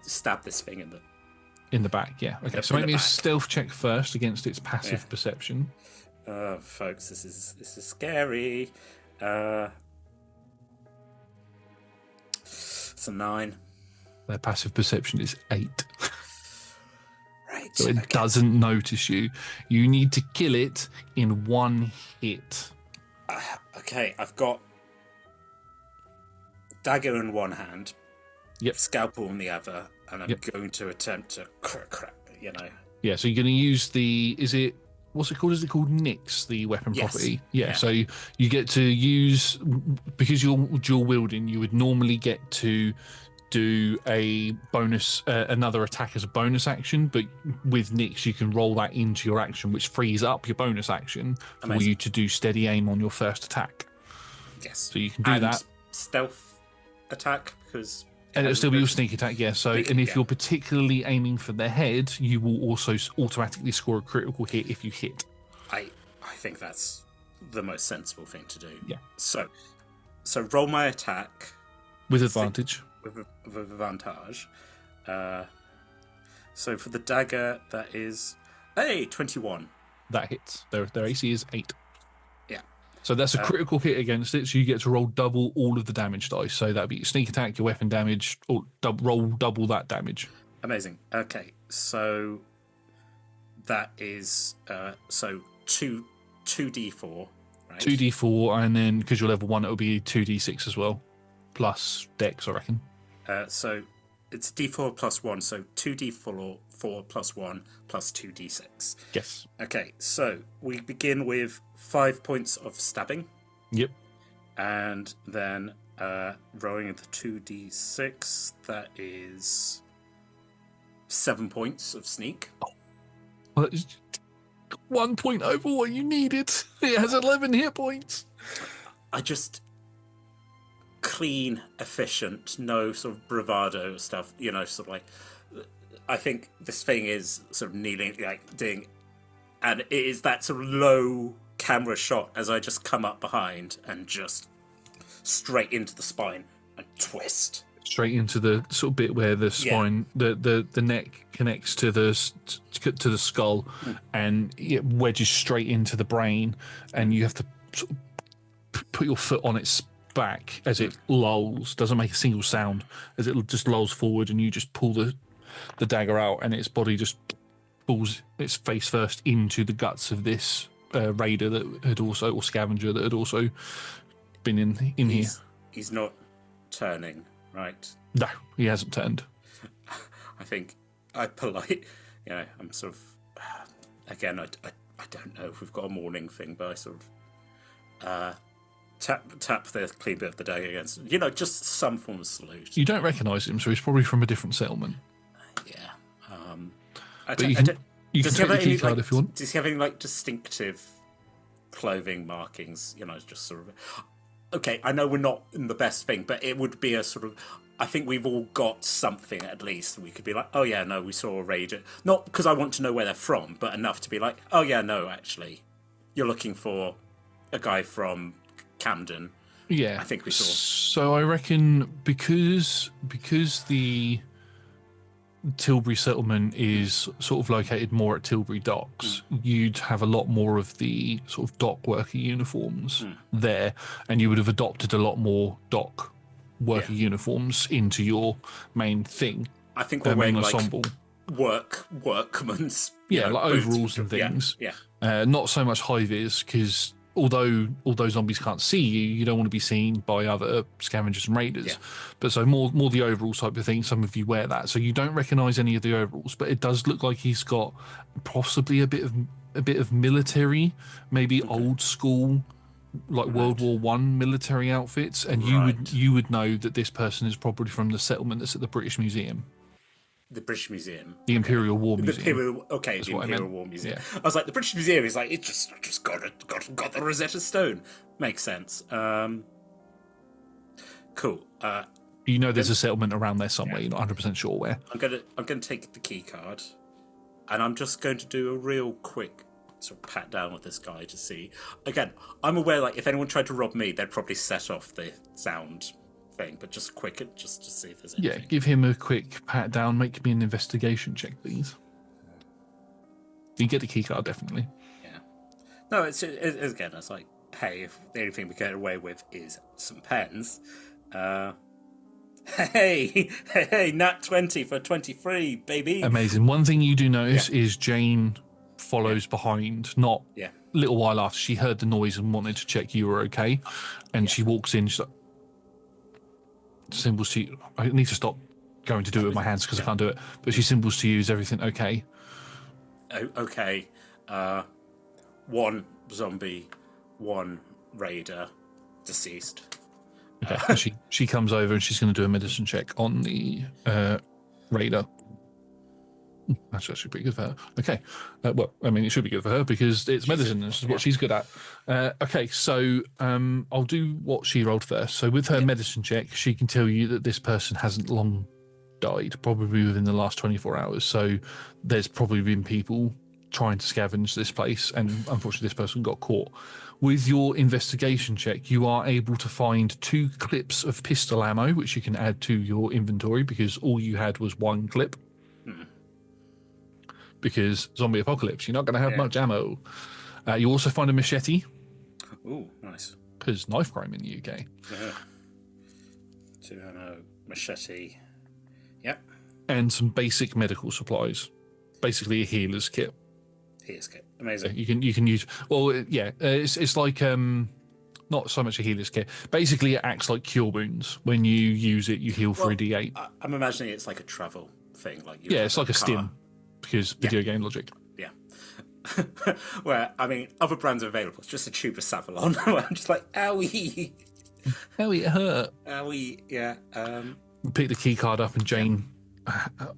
stab this thing in the back. Yeah. Okay. So make me a stealth check first against its passive perception. Folks, this is scary. It's a 9. Their passive perception is 8. Right. So it doesn't notice you. You need to kill it in 1 hit. Okay, I've got dagger in one hand, scalpel in the other, and I'm going to attempt to crack. Yeah, so you're going to use what's it called? Is it called Nyx, the weapon property? Yeah, so you get to use, because you're dual wielding, you would normally get to do a bonus, another attack as a bonus action, but with Nyx you can roll that into your action, which frees up your bonus action for you to do steady aim on your first attack. Yes. So you can do that. Stealth attack, because... And it'll still be your sneak attack, So, and if you're particularly aiming for the head, you will also automatically score a critical hit if you hit. I think that's the most sensible thing to do. Yeah. So roll my attack with advantage. With advantage. So for the dagger, that is 21. That hits. Their AC is 8. Yeah. So that's a critical hit against it, so you get to roll double all of the damage dice. So that'd be your sneak attack, your weapon damage, or roll double that damage. Amazing. Okay, so that is 2d4, right? 2d4, and then because you're level 1, it'll be 2d6 as well, plus dex, I reckon. So it's d4 plus 1, so 2d4 plus 1 plus 2d6. Yes. Okay, so we begin with 5 points of stabbing. Yep. And then rolling the 2d6, that is 7 points of sneak. Well, it's 1 point over what you needed. It has 11 hit points. I just... clean, efficient, no sort of bravado stuff, sort of like... I think this thing is sort of kneeling, doing... And it is that sort of low camera shot as I just come up behind and just straight into the spine and twist. Straight into the sort of bit where the spine, the neck connects to the skull, and it wedges straight into the brain, and you have to sort of put your foot on its back as it lolls. Doesn't make a single sound as it just lolls forward, and you just pull the dagger out, and its body just pulls its face first into the guts of this raider that had also, or scavenger that had also been in here. He's not turning, right? No, he hasn't turned. I think I'm sort of, again, I don't know if we've got a morning thing, but I sort of tap the clean bit of the day against, just some form of salute. You don't recognise him, so he's probably from a different settlement. Yeah. But you can take the key card if you want. Does he have any distinctive clothing markings? Just sort of. Okay, I know we're not in the best thing, but it would be a sort of. I think we've all got something at least. We could be like, oh yeah, no, we saw a raider. Not because I want to know where they're from, but enough to be like, oh yeah, no, actually, you're looking for a guy from Camden. Yeah. I think we saw. So I reckon because the Tilbury settlement is sort of located more at Tilbury docks, you'd have a lot more of the sort of dock worker uniforms there, and you would have adopted a lot more dock worker uniforms into your main thing. I think we're wearing like ensemble. workman's Yeah, like boots overalls and things. Yeah. Not so much high vis, because although zombies can't see you, you don't want to be seen by other scavengers and raiders. Yeah. But so more the overalls type of thing. Some of you wear that, so you don't recognise any of the overalls. But it does look like he's got possibly a bit of military, maybe old school, like World War One military outfits. And you would know that this person is probably from the settlement that's at the British Museum. The British Museum. The Imperial War Museum. The Imperial War Museum. Yeah. I was like, the British Museum is like, it just got the Rosetta Stone. Makes sense. Cool. You know there's a settlement around there somewhere, you're not 100% sure where. I'm gonna take the key card, and I'm just going to do a real quick sort of pat down with this guy to see. Again, I'm aware, like, if anyone tried to rob me, they'd probably set off the sound thing, but just to see if there's anything. Yeah, give him a quick pat down. Make me an investigation check, please. You get the key card, definitely. Yeah. No, it's again, it's like, hey, if the only thing we get away with is some pens, hey, nat 20 for 23, baby. Amazing. One thing you do notice is Jane follows behind, not a little while after she heard the noise and wanted to check you were okay, and she walks in, she's like, symbols to you. I need to stop going to do it with my hands because I can't do it, but she symbols to you, is everything okay? Okay. One zombie, one raider, deceased. Okay. She comes over and she's going to do a medicine check on the raider. That's actually pretty good for her. Okay. Well, I mean, it should be good for her because it's medicine and this is what she's good at. Okay, so I'll do what she rolled first. So with her medicine check, she can tell you that this person hasn't long died, probably within the last 24 hours. So there's probably been people trying to scavenge this place, and unfortunately this person got caught. With your investigation check, you are able to find 2 clips of pistol ammo, which you can add to your inventory because all you had was 1 clip. Because zombie apocalypse, you're not going to have much ammo. You also find a machete. Ooh, nice. Because knife crime in the UK. 2 ammo, machete. Yep. And some basic medical supplies. Basically a healer's kit. Here's kit. Amazing. You can use. Well, it's like not so much a healer's kit. Basically, it acts like cure wounds. When you use it, you heal for a D8. I'm imagining it's like a travel thing. Like it's like a stim, because video game logic. Yeah. Where, I mean, other brands are available. It's just a tube of Savlon. I'm just like, owie. Owie, it hurt. Owie, yeah. Pick the key card up and Jane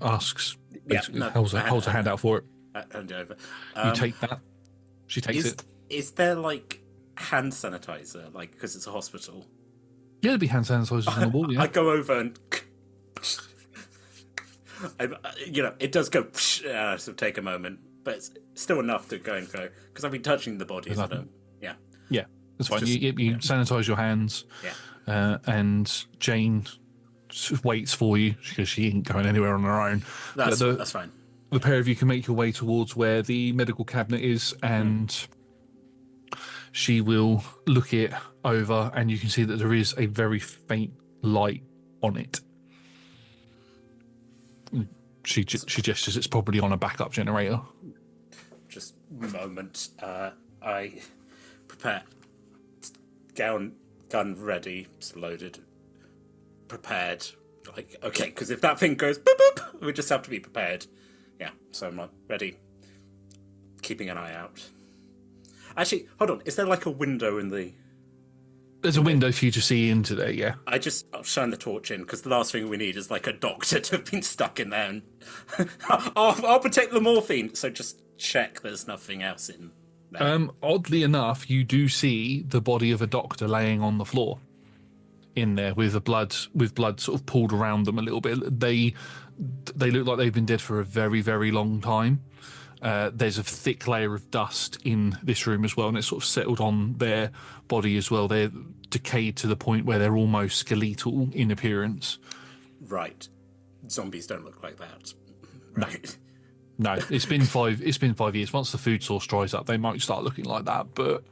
asks, holds a hand out for it. Hand it over. You take that. She takes it. Is there, like, hand sanitizer, like, because it's a hospital? Yeah, there'd be hand sanitizers on the wall, yeah. I go over and... it does go... so take a moment, but it's still enough to go and go, because I've been touching the bodies. Yeah, that's fine. You sanitize your hands, and Jane waits for you, because she ain't going anywhere on her own. That's fine. The pair of you can make your way towards where the medical cabinet is, and she will look it over, and you can see that there is a very faint light on it. She gestures it's probably on a backup generator. Just a moment. I prepare. Gun ready, it's loaded, prepared. Like, okay, because if that thing goes boop boop, we just have to be prepared. Yeah, so I'm ready. Keeping an eye out. Actually, hold on. Is there like a window in the... There's a window for you to see into there, yeah. I'll shine the torch in, because the last thing we need is like a doctor to have been stuck in there. And I'll protect the morphine, so just check there's nothing else in there. Oddly enough, you do see the body of a doctor laying on the floor in there with blood sort of pulled around them a little bit. They look like they've been dead for a very, very long time. There's a thick layer of dust in this room as well, and it's sort of settled on their body as well. They're decayed to the point where they're almost skeletal in appearance. Right. Zombies don't look like that. Right. No, it's been 5 years. Once the food source dries up, they might start looking like that, but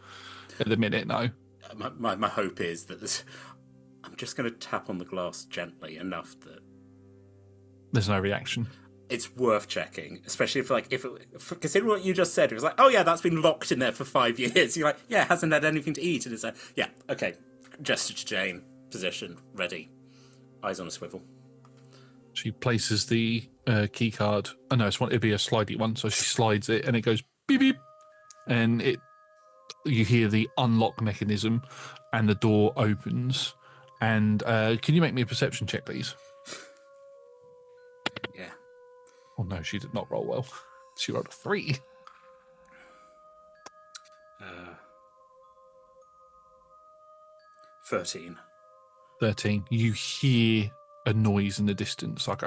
at the minute, no. My hope is that I'm just going to tap on the glass gently enough that there's no reaction. It's worth checking, especially if consider what you just said. It was like, oh yeah, that's been locked in there for 5 years. You're like, yeah, it hasn't had anything to eat, and it's like, yeah, okay. Gesture to Jane, position, ready, eyes on a swivel. She places the key card. Oh no, it'd be a slidey one. So she slides it, and it goes beep beep, and you hear the unlock mechanism, and the door opens. And can you make me a perception check, please? Yeah. Oh no, she did not roll well. She rolled a 3. 13. 13. You hear a noise in the distance, like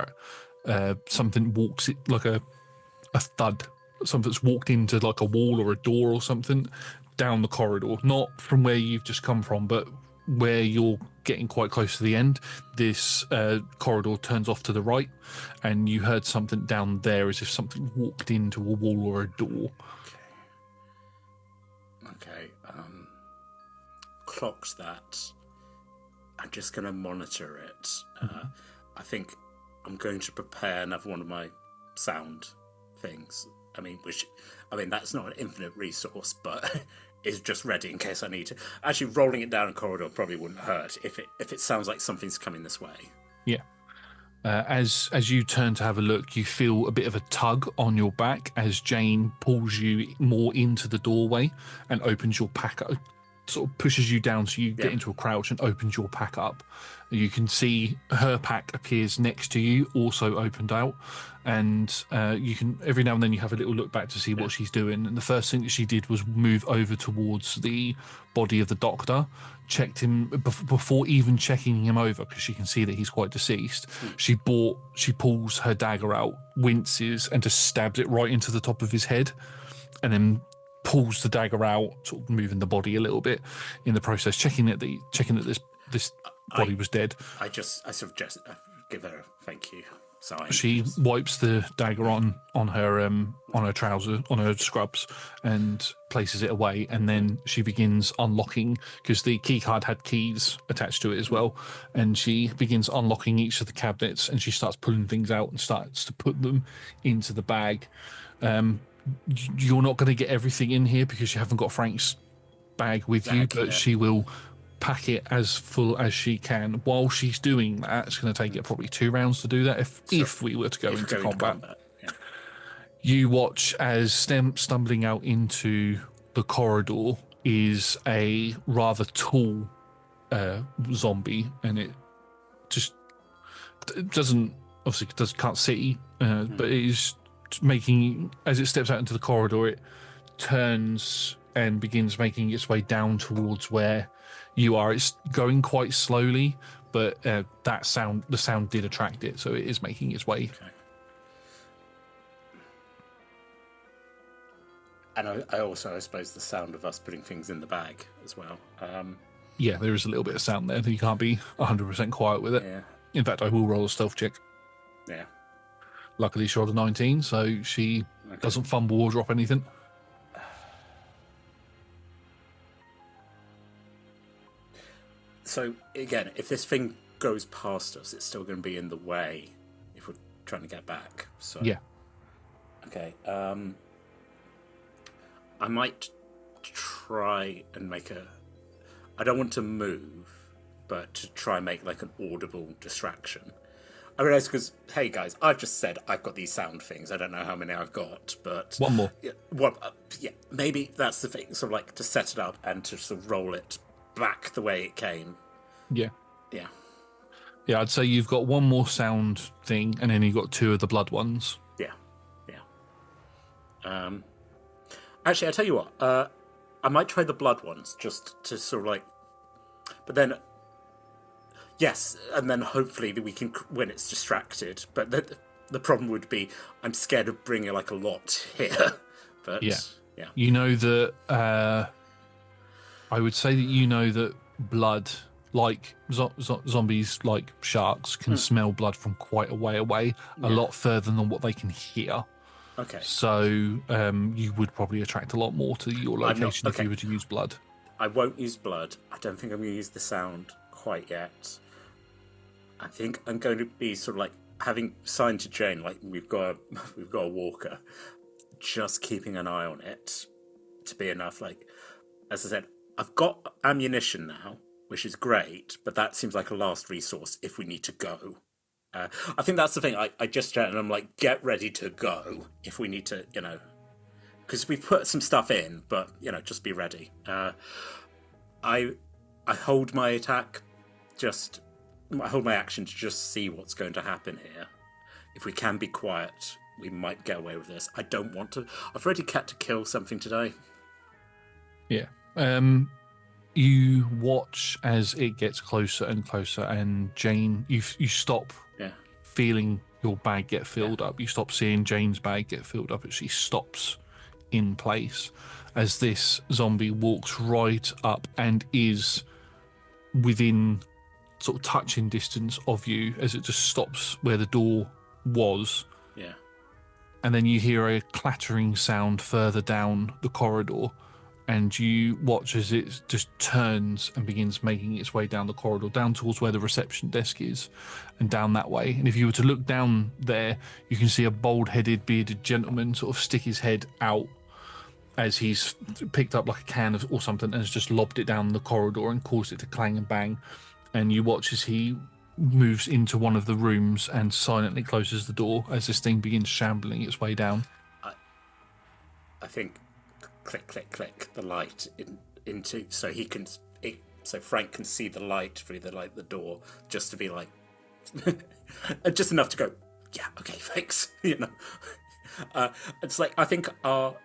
something walks, like a thud. Something's walked into like a wall or a door or something down the corridor. Not from where you've just come from, but where you're getting quite close to the end. This corridor turns off to the right, and you heard something down there as if something walked into a wall or a door. Okay. Clocked that. I'm just going to monitor it. I think I'm going to prepare another one of my sound things. I mean, that's not an infinite resource, but it's just ready in case I need to. Actually, rolling it down a corridor probably wouldn't hurt if it sounds like something's coming this way. Yeah. As you turn to have a look, you feel a bit of a tug on your back as Jane pulls you more into the doorway and opens your pack up, sort of pushes you down so you get into a crouch and opens your pack up. You can see her pack appears next to you, also opened out, and you can every now and then you have a little look back to see what she's doing. And the first thing that she did was move over towards the body of the doctor, checked him before even checking him over because she can see that he's quite deceased. She pulls her dagger out, winces, and just stabs it right into the top of his head, and then pulls the dagger out, sort of moving the body a little bit in the process, checking that this body was dead. I suggest give her a thank you sign. She wipes the dagger on her trouser, on her scrubs, and places it away. And then she begins unlocking, because the key card had keys attached to it as well. And she begins unlocking each of the cabinets, and she starts pulling things out and starts to put them into the bag. You're not going to get everything in here because you haven't got Frank's bag with you, but she will pack it as full as she can. While she's doing that, it's going to take it probably 2 rounds to do that if we were to go into combat. Yeah. You watch as stumbling out into the corridor is a rather tall zombie, and it just can't see, but it is making, as it steps out into the corridor, it turns and begins making its way down towards where you are. It's going quite slowly, but the sound did attract it, so it is making its way. Okay. And I suppose the sound of us putting things in the bag as well. Yeah, there is a little bit of sound there. You can't be 100% quiet with it. Yeah. In fact, I will roll a stealth check. Yeah. Luckily, she rolled a 19, so she doesn't fumble or drop anything. So, again, if this thing goes past us, it's still going to be in the way if we're trying to get back. So, yeah. Okay. I might try and I don't want to move, but to try and make like an audible distraction. I realise because, hey guys, I've just said I've got these sound things. I don't know how many I've got, but... One more. Yeah, maybe that's the thing. Sort of like to set it up and to sort of roll it back the way it came. Yeah. Yeah. Yeah, I'd say you've got one more sound thing, and then you've got 2 of the blood ones. Yeah. Yeah. Actually, I'll tell you what. I might try the blood ones just to sort of like... But then... Yes, and then hopefully we can, when it's distracted. But the problem would be I'm scared of bringing like a lot here. But Yeah. yeah. You know that I would say that you know that blood, like zombies, like sharks, can smell blood from quite a way away, a lot further than what they can hear. Okay. So you would probably attract a lot more to your location if you were to use blood. I won't use blood. I don't think I'm going to use the sound quite yet. I think I'm going to be sort of like having signed to Jane, like we've got a walker, just keeping an eye on it to be enough. Like, as I said, I've got ammunition now, which is great, but that seems like a last resource if we need to go. I think that's the thing. I just chat and I'm like, get ready to go if we need to, because we've put some stuff in, but just be ready. I hold my attack, I hold my action to just see what's going to happen here. If we can be quiet, we might get away with this. I don't want to. I've already had to kill something today. Yeah. You watch as it gets closer and closer, and Jane, you stop feeling your bag get filled up. You stop seeing Jane's bag get filled up. She stops in place as this zombie walks right up and is within sort of touching distance of you as it just stops where the door was. Yeah. And then you hear a clattering sound further down the corridor, and you watch as it just turns and begins making its way down the corridor, down towards where the reception desk is, and down that way. And if you were to look down there, you can see a bald-headed, bearded gentleman sort of stick his head out as he's picked up like a can or something and has just lobbed it down the corridor and caused it to clang and bang. And you watch as he moves into one of the rooms and silently closes the door as this thing begins shambling its way down. I think click, click, click the light into so Frank can see the light through the door, just to be like, just enough to go, yeah, okay, thanks. It's like I think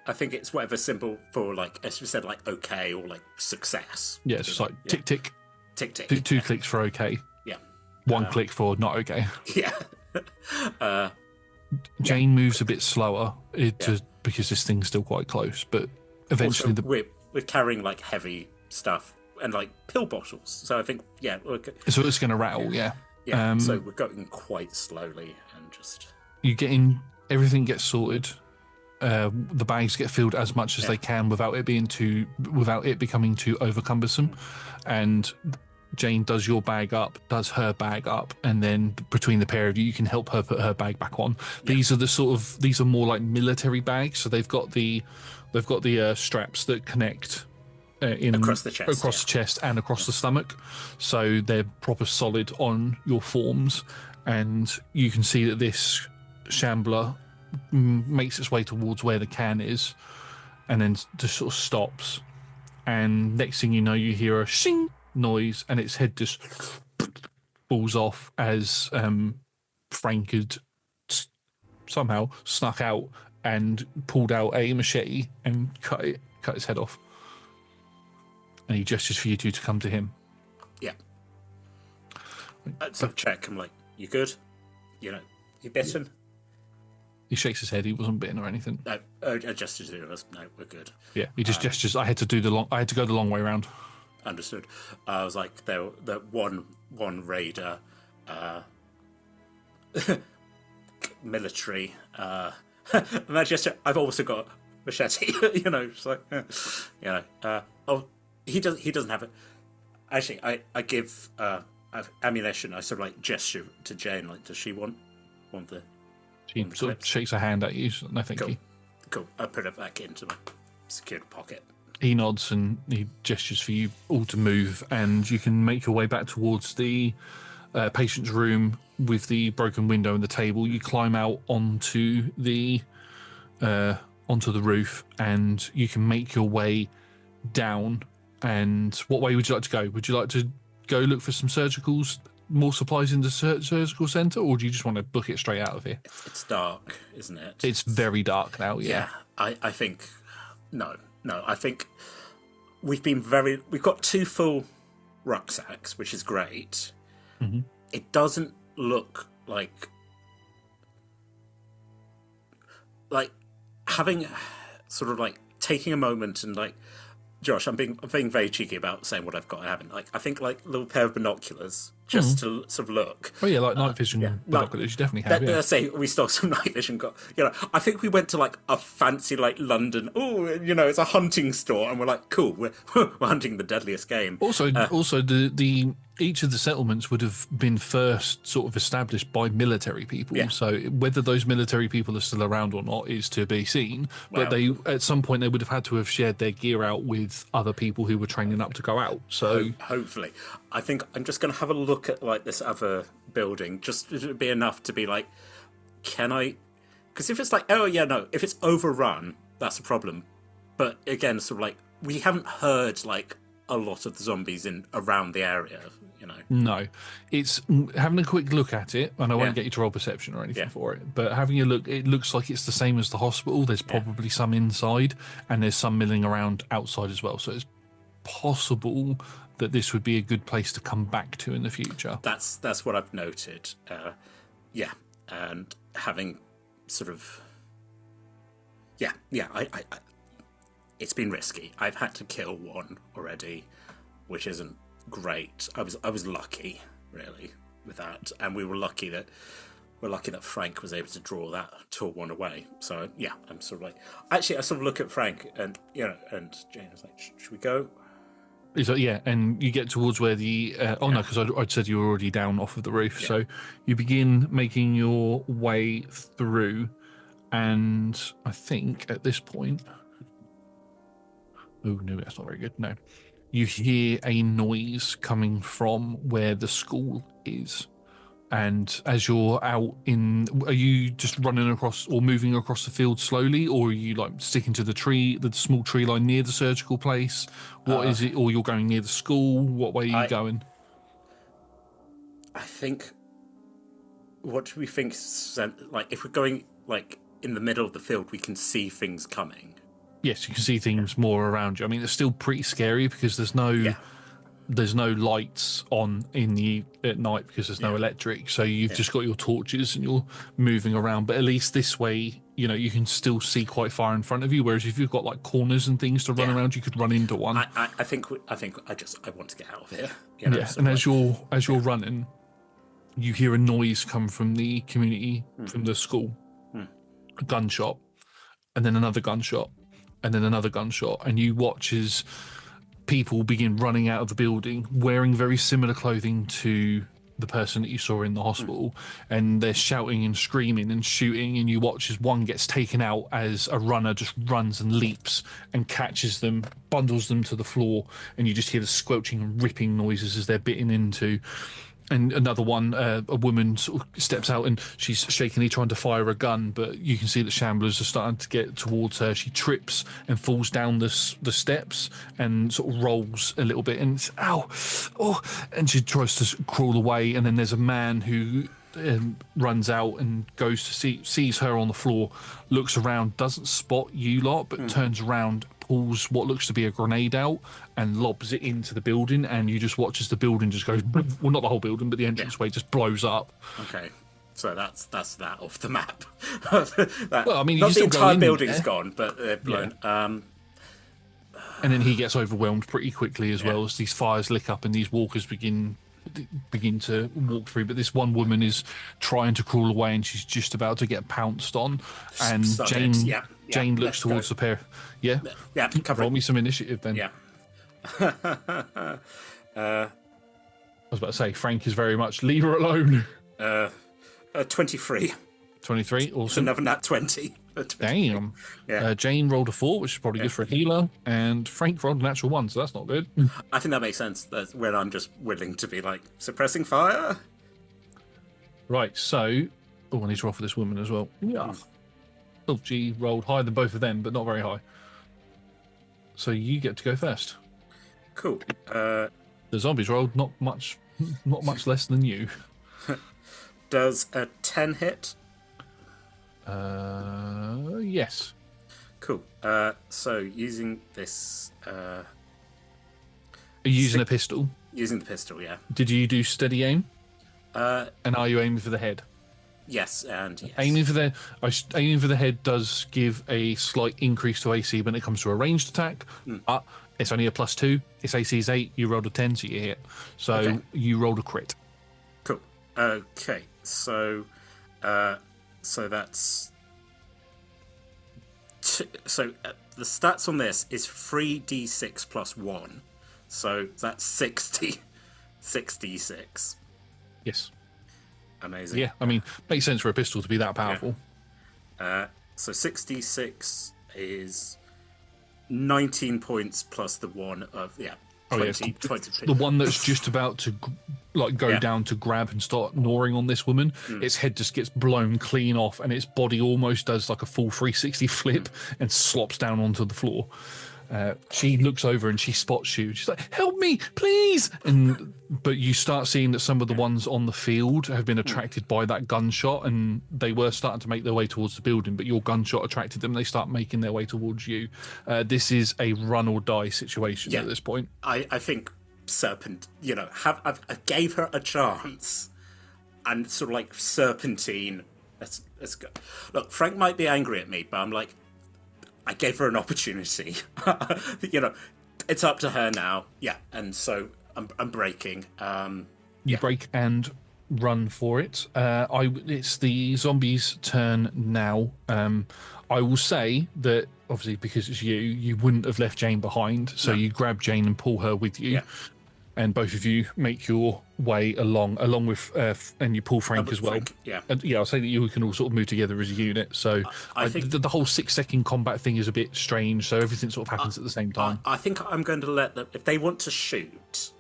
it's whatever symbol for, like, as we said, like okay or like success. Yeah, it's like tick tick. Tick tick. Two clicks for okay. Yeah. One click for not okay. Yeah. Jane moves a bit slower because this thing's still quite close, but eventually also, we're carrying like heavy stuff and like pill bottles, so I think so it's going to rattle. Yeah. So we're going quite slowly and just you get in. Everything gets sorted. The bags get filled as much as they can without it becoming too overcumbersome, and Jane does your bag up, does her bag up, and then between the pair of you can help her put her bag back on. These are more like military bags, so they've got the straps that connect across the chest and across the stomach, so they're proper solid on your forms. And you can see that this shambler makes its way towards where the can is, and then just sort of stops. And next thing you know, you hear a shing noise, and its head just falls off as Frank had somehow snuck out and pulled out a machete and cut its head off. And he gestures for you two to come to him. Yeah. So check. I'm like, you good? You bitten? He shakes his head. He wasn't bitten or anything. No, just to do us. No, we're good. Yeah, he just gestures. I had to go the long way around. Understood. I was like, the one raider, military. And I gesture. I've also got machete. Just like, he doesn't have it. Actually, I give ammunition. I sort of like gesture to Jane. Like, does she want the? She sort of shakes her hand at you. No, thank you. Cool. I put it back into my secured pocket. He nods and he gestures for you all to move, and you can make your way back towards the patient's room with the broken window and the table. You climb out onto the roof, and you can make your way down. And what way would you like to go? Would you like to go look for some more supplies in the surgical centre, or do you just want to book it straight out of here? It's dark, isn't it? It's very dark now, yeah. I think... No, I think we've got 2 full rucksacks, which is great. Mm-hmm. It doesn't look like like having sort of like taking a moment and like, Josh, I'm being very cheeky about saying what I've got and haven't. Like, I think like a little pair of binoculars just to sort of look. Oh yeah, like night vision binoculars. You definitely have. Let's say we stole some night vision. I think we went to like a fancy like London. Oh, it's a hunting store, and we're like, cool, we're hunting the deadliest game. Also, the each of the settlements would have been first sort of established by military people. Yeah. So whether those military people are still around or not is to be seen. But they, at some point, they would have had to have shared their gear out with other people who were training up to go out. So hopefully, I think I'm just going to have a look at like this other building. Just to be enough to be like, can I? Because if it's like, oh yeah, no, if it's overrun, that's a problem. But again, sort of like we haven't heard like a lot of the zombies in around the area. No, it's having a quick look at it, and I won't get you to roll perception or anything for it, but having a look, it looks like it's the same as the hospital. There's probably some inside, and there's some milling around outside as well. So it's possible that this would be a good place to come back to in the future. That's what I've noted. And having sort of I it's been risky. I've had to kill one already, which isn't great. I was lucky really with that, and we're lucky that Frank was able to draw that tall one away. So yeah, I'm sort of like, actually I sort of look at Frank and and Jane was like, should we go? So yeah, and you get towards where the no, because I'd said you were already down off of the roof. Yeah. So you begin making your way through, and I think at this point, oh no, that's not very good. No, you hear a noise coming from where the school is. And as you're out are you just running across or moving across the field slowly, or are you like sticking to the small tree line near the surgical place? What is it? Or you're going near the school? What way are you going? I think, what do we think? Like, if we're going like in the middle of the field, we can see things coming. Yes, you can see things more around you. I mean, it's still pretty scary because there's no lights on at night because there's no electric, so you've just got your torches and you're moving around. But at least this way, you can still see quite far in front of you. Whereas if you've got like corners and things to run around, you could run into one. I think I want to get out of here. And as you're running, you hear a noise come from the community, from the school, a gunshot, and then another gunshot, and then another gunshot, and you watch as people begin running out of the building wearing very similar clothing to the person that you saw in the hospital, and they're shouting and screaming and shooting, and you watch as one gets taken out as a runner just runs and leaps and catches them, bundles them to the floor, and you just hear the squelching and ripping noises as they're bitten into. And another one, a woman sort of steps out and she's shakily trying to fire a gun, but you can see that shamblers are starting to get towards her. She trips and falls down the steps and sort of rolls a little bit, and it's, and she tries to crawl away. And then there's a man who runs out and goes to sees her on the floor, looks around, doesn't spot you lot, but turns around, pulls what looks to be a grenade out and lobs it into the building, and you just watch as the building just goes, well, not the whole building, but the entranceway just blows up. Okay, so that's that off the map. Well, I mean, not the entire building's gone, but they're blown. And then he gets overwhelmed pretty quickly as well, as these fires lick up and these walkers begin to walk through. But this one woman is trying to crawl away, and she's just about to get pounced on, and Jane looks towards the pair. Roll me some initiative then. I was about to say, Frank is very much leave her alone. 23. 23, awesome. It's another nat 20. Damn. Jane rolled a 4, which is probably good for a healer, and Frank rolled a natural 1, so that's not good. I think that makes sense. That's when I'm just willing to be like suppressing fire. Right, so I need to roll for this woman as well. Yeah. Oh, she rolled higher than both of them, but not very high. So you get to go first. Cool. The zombies rolled not much less than you. Does a 10 hit? Yes. Cool. So using this. Are you using a pistol? Using the pistol, yeah. Did you do steady aim? And are you aiming for the head? Yes, and yes. Aiming for the head does give a slight increase to AC when it comes to a ranged attack. But it's only a +2. Its AC is 8. You rolled a 10, so you hit. So you rolled a crit. Cool. Okay, so that's the stats on this is 3d6 plus 1, so that's 66. Yes. Amazing. Yeah, I mean, makes sense for a pistol to be that powerful. Yeah. So 66 is 19 points plus the 1 of 20. 20. The one that's just about to go down to grab and start gnawing on this woman, its head just gets blown clean off, and its body almost does like a full 360 flip and slops down onto the floor. She looks over and she spots you. She's like, "Help me, please!" But you start seeing that some of the ones on the field have been attracted by that gunshot, and they were starting to make their way towards the building. But your gunshot attracted them. They start making their way towards you. This is a run or die situation at this point. I think Serpent, I gave her a chance, and sort of like Serpentine. Let's go. Look, Frank might be angry at me, but I'm like, I gave her an opportunity. It's up to her now. Yeah, and so I'm breaking. You break and run for it. It's the zombies' turn now. I will say that obviously because it's you wouldn't have left Jane behind, so you grab Jane and pull her with you. Yeah. And both of you make your way along with, and you pull Frank as well. And I'll say that you can all sort of move together as a unit. So I think the whole 6-second combat thing is a bit strange. So everything sort of happens at the same time. I think I'm going to let them, if they want to shoot,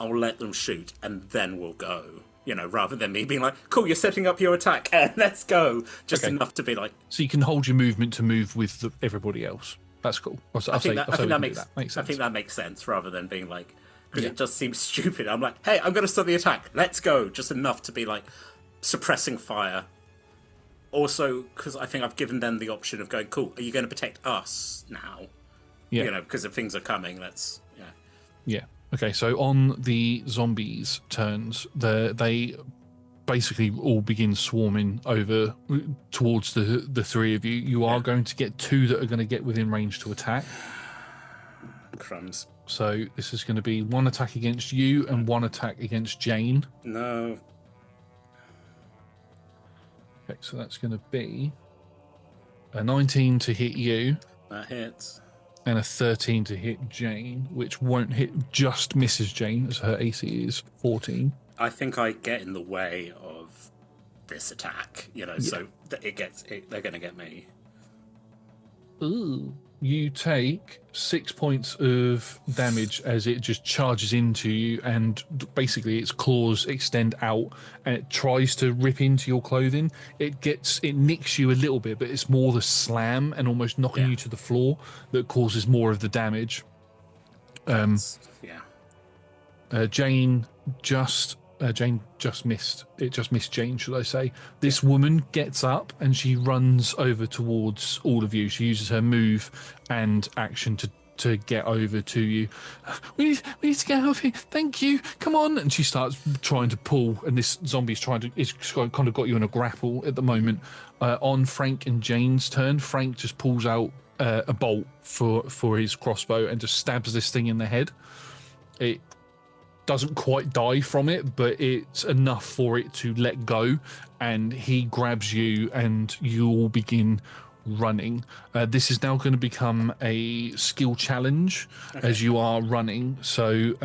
I'll let them shoot, and then we'll go. Rather than me being like, "Cool, you're setting up your attack, and let's go." Just enough to be like. So you can hold your movement to move with everybody else. That's cool. I think that makes sense. I think that makes sense rather than being like. Because it just seems stupid. I'm like, "Hey, I'm going to start the attack. Let's go." Just enough to be like suppressing fire. Also, because I think I've given them the option of going, "Cool, are you going to protect us now?" Yeah. Because if things are coming, Yeah. Okay, so on the zombies' turns, they basically all begin swarming over towards the three of you. You are going to get 2 that are going to get within range to attack. Crumbs. So this is going to be 1 attack against you and 1 attack against Jane. No. Okay, so that's going to be a 19 to hit you. That hits. And a 13 to hit Jane, which won't hit, just misses Jane, as her AC is 14. I think I get in the way of this attack, so they're going to get me. Ooh. You take 6 points of damage as it just charges into you, and basically its claws extend out and it tries to rip into your clothing. It nicks you a little bit, but it's more the slam and almost knocking you to the floor that causes more of the damage. Jane just missed. It just missed Jane, should I say. This woman gets up and she runs over towards all of you. She uses her move and action to get over to you. We need to get out of here. Thank you. Come on. And she starts trying to pull, and this zombie's it's kind of got you in a grapple at the moment. On Frank and Jane's turn, Frank just pulls out a bolt for his crossbow and just stabs this thing in the head. It doesn't quite die from it, but it's enough for it to let go, and he grabs you and you all begin running. This is now going to become a skill challenge as you are running, so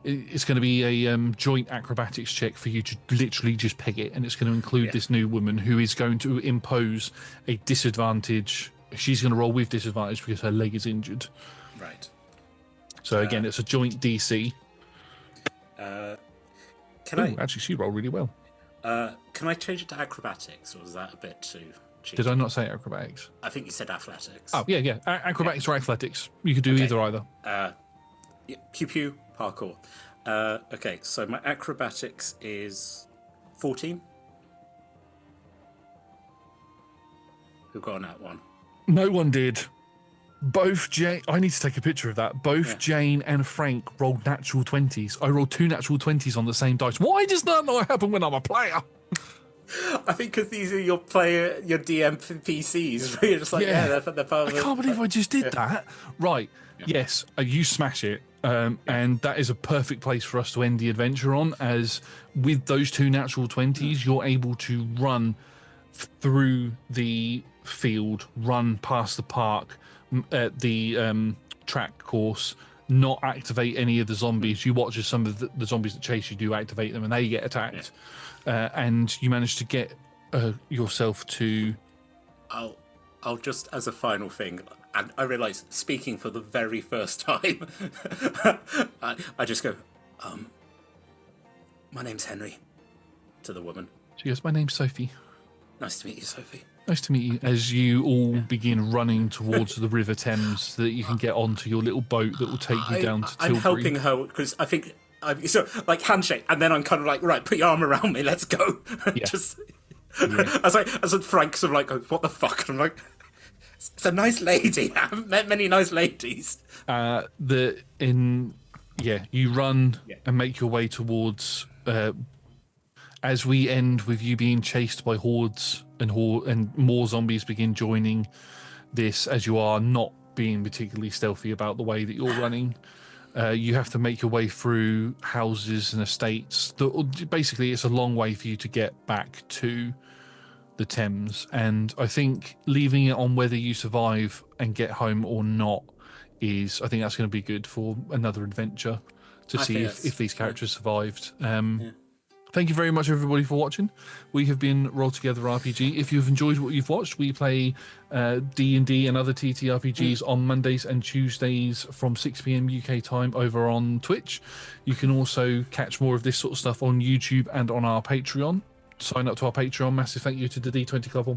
it's going to be a joint acrobatics check for you to literally just peg it, and it's going to include this new woman who is going to impose a disadvantage. She's going to roll with disadvantage because her leg is injured. Right. So again, it's a joint DC. Actually, she rolled really well. Can I change it to acrobatics, or was that a bit too cheap? Did I not say acrobatics? I think you said athletics. Oh, yeah. Acrobatics or athletics. You could do either. Pew pew, parkour. Okay, so my acrobatics is 14. Who got on that one? No one did. Both Jane, I need to take a picture of that. Both Jane and Frank rolled natural 20s. I rolled 2 natural 20s on the same dice. Why does that not happen when I'm a player? I think because these are your DM PCs, where you're just like, they're part of I can't believe I just did that. Right. Yes, you smash it. And that is a perfect place for us to end the adventure on, as with those 2 natural 20s, you're able to run through the field, run past the park, at the track course, not activate any of the zombies. You watch as some of the zombies that chase you do activate them and they get attacked. And you manage to get yourself to... I'll just, as a final thing, and I realise, speaking for the very first time, I just go, my name's Henry, to the woman. She goes, my name's Sophie. Nice to meet you, Sophie. Nice to meet you. As you all begin running towards the River Thames so that you can get onto your little boat that will take you down to Tilbury. I'm helping her because I think, so like handshake, and then I'm kind of like, right, put your arm around me, let's go. Just, as Frank's sort of like, what the fuck? And I'm like, it's a nice lady. I haven't met many nice ladies. You run and make your way towards. As we end with you being chased by hordes and more zombies begin joining this, as you are not being particularly stealthy about the way that you're running. You have to make your way through houses and estates. Basically, it's a long way for you to get back to the Thames, and I think leaving it on whether you survive and get home or not I think that's going to be good for another adventure to see if these characters survived. Thank you very much, everybody, for watching. We have been Roll Together RPG. If you've enjoyed what you've watched, we play D&D and other TTRPGs on Mondays and Tuesdays from 6 p.m. UK time over on Twitch. You can also catch more of this sort of stuff on YouTube and on our Patreon. Sign up to our Patreon. Massive thank you to the D20 Club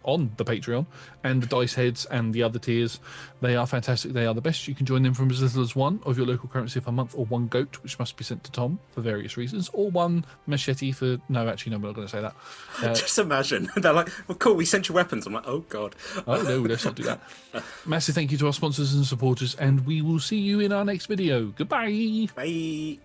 on the Patreon, and the Dice Heads and the other tiers. They are fantastic. They are the best. You can join them from as little as 1 of your local currency per month, or 1 goat, which must be sent to Tom for various reasons, or 1 machete for... No, actually, no, I'm not going to say that. Just imagine. They're like, well, cool, we sent you weapons. I'm like, oh, God. Oh, no, let's not do that. Massive thank you to our sponsors and supporters, and we will see you in our next video. Goodbye. Bye.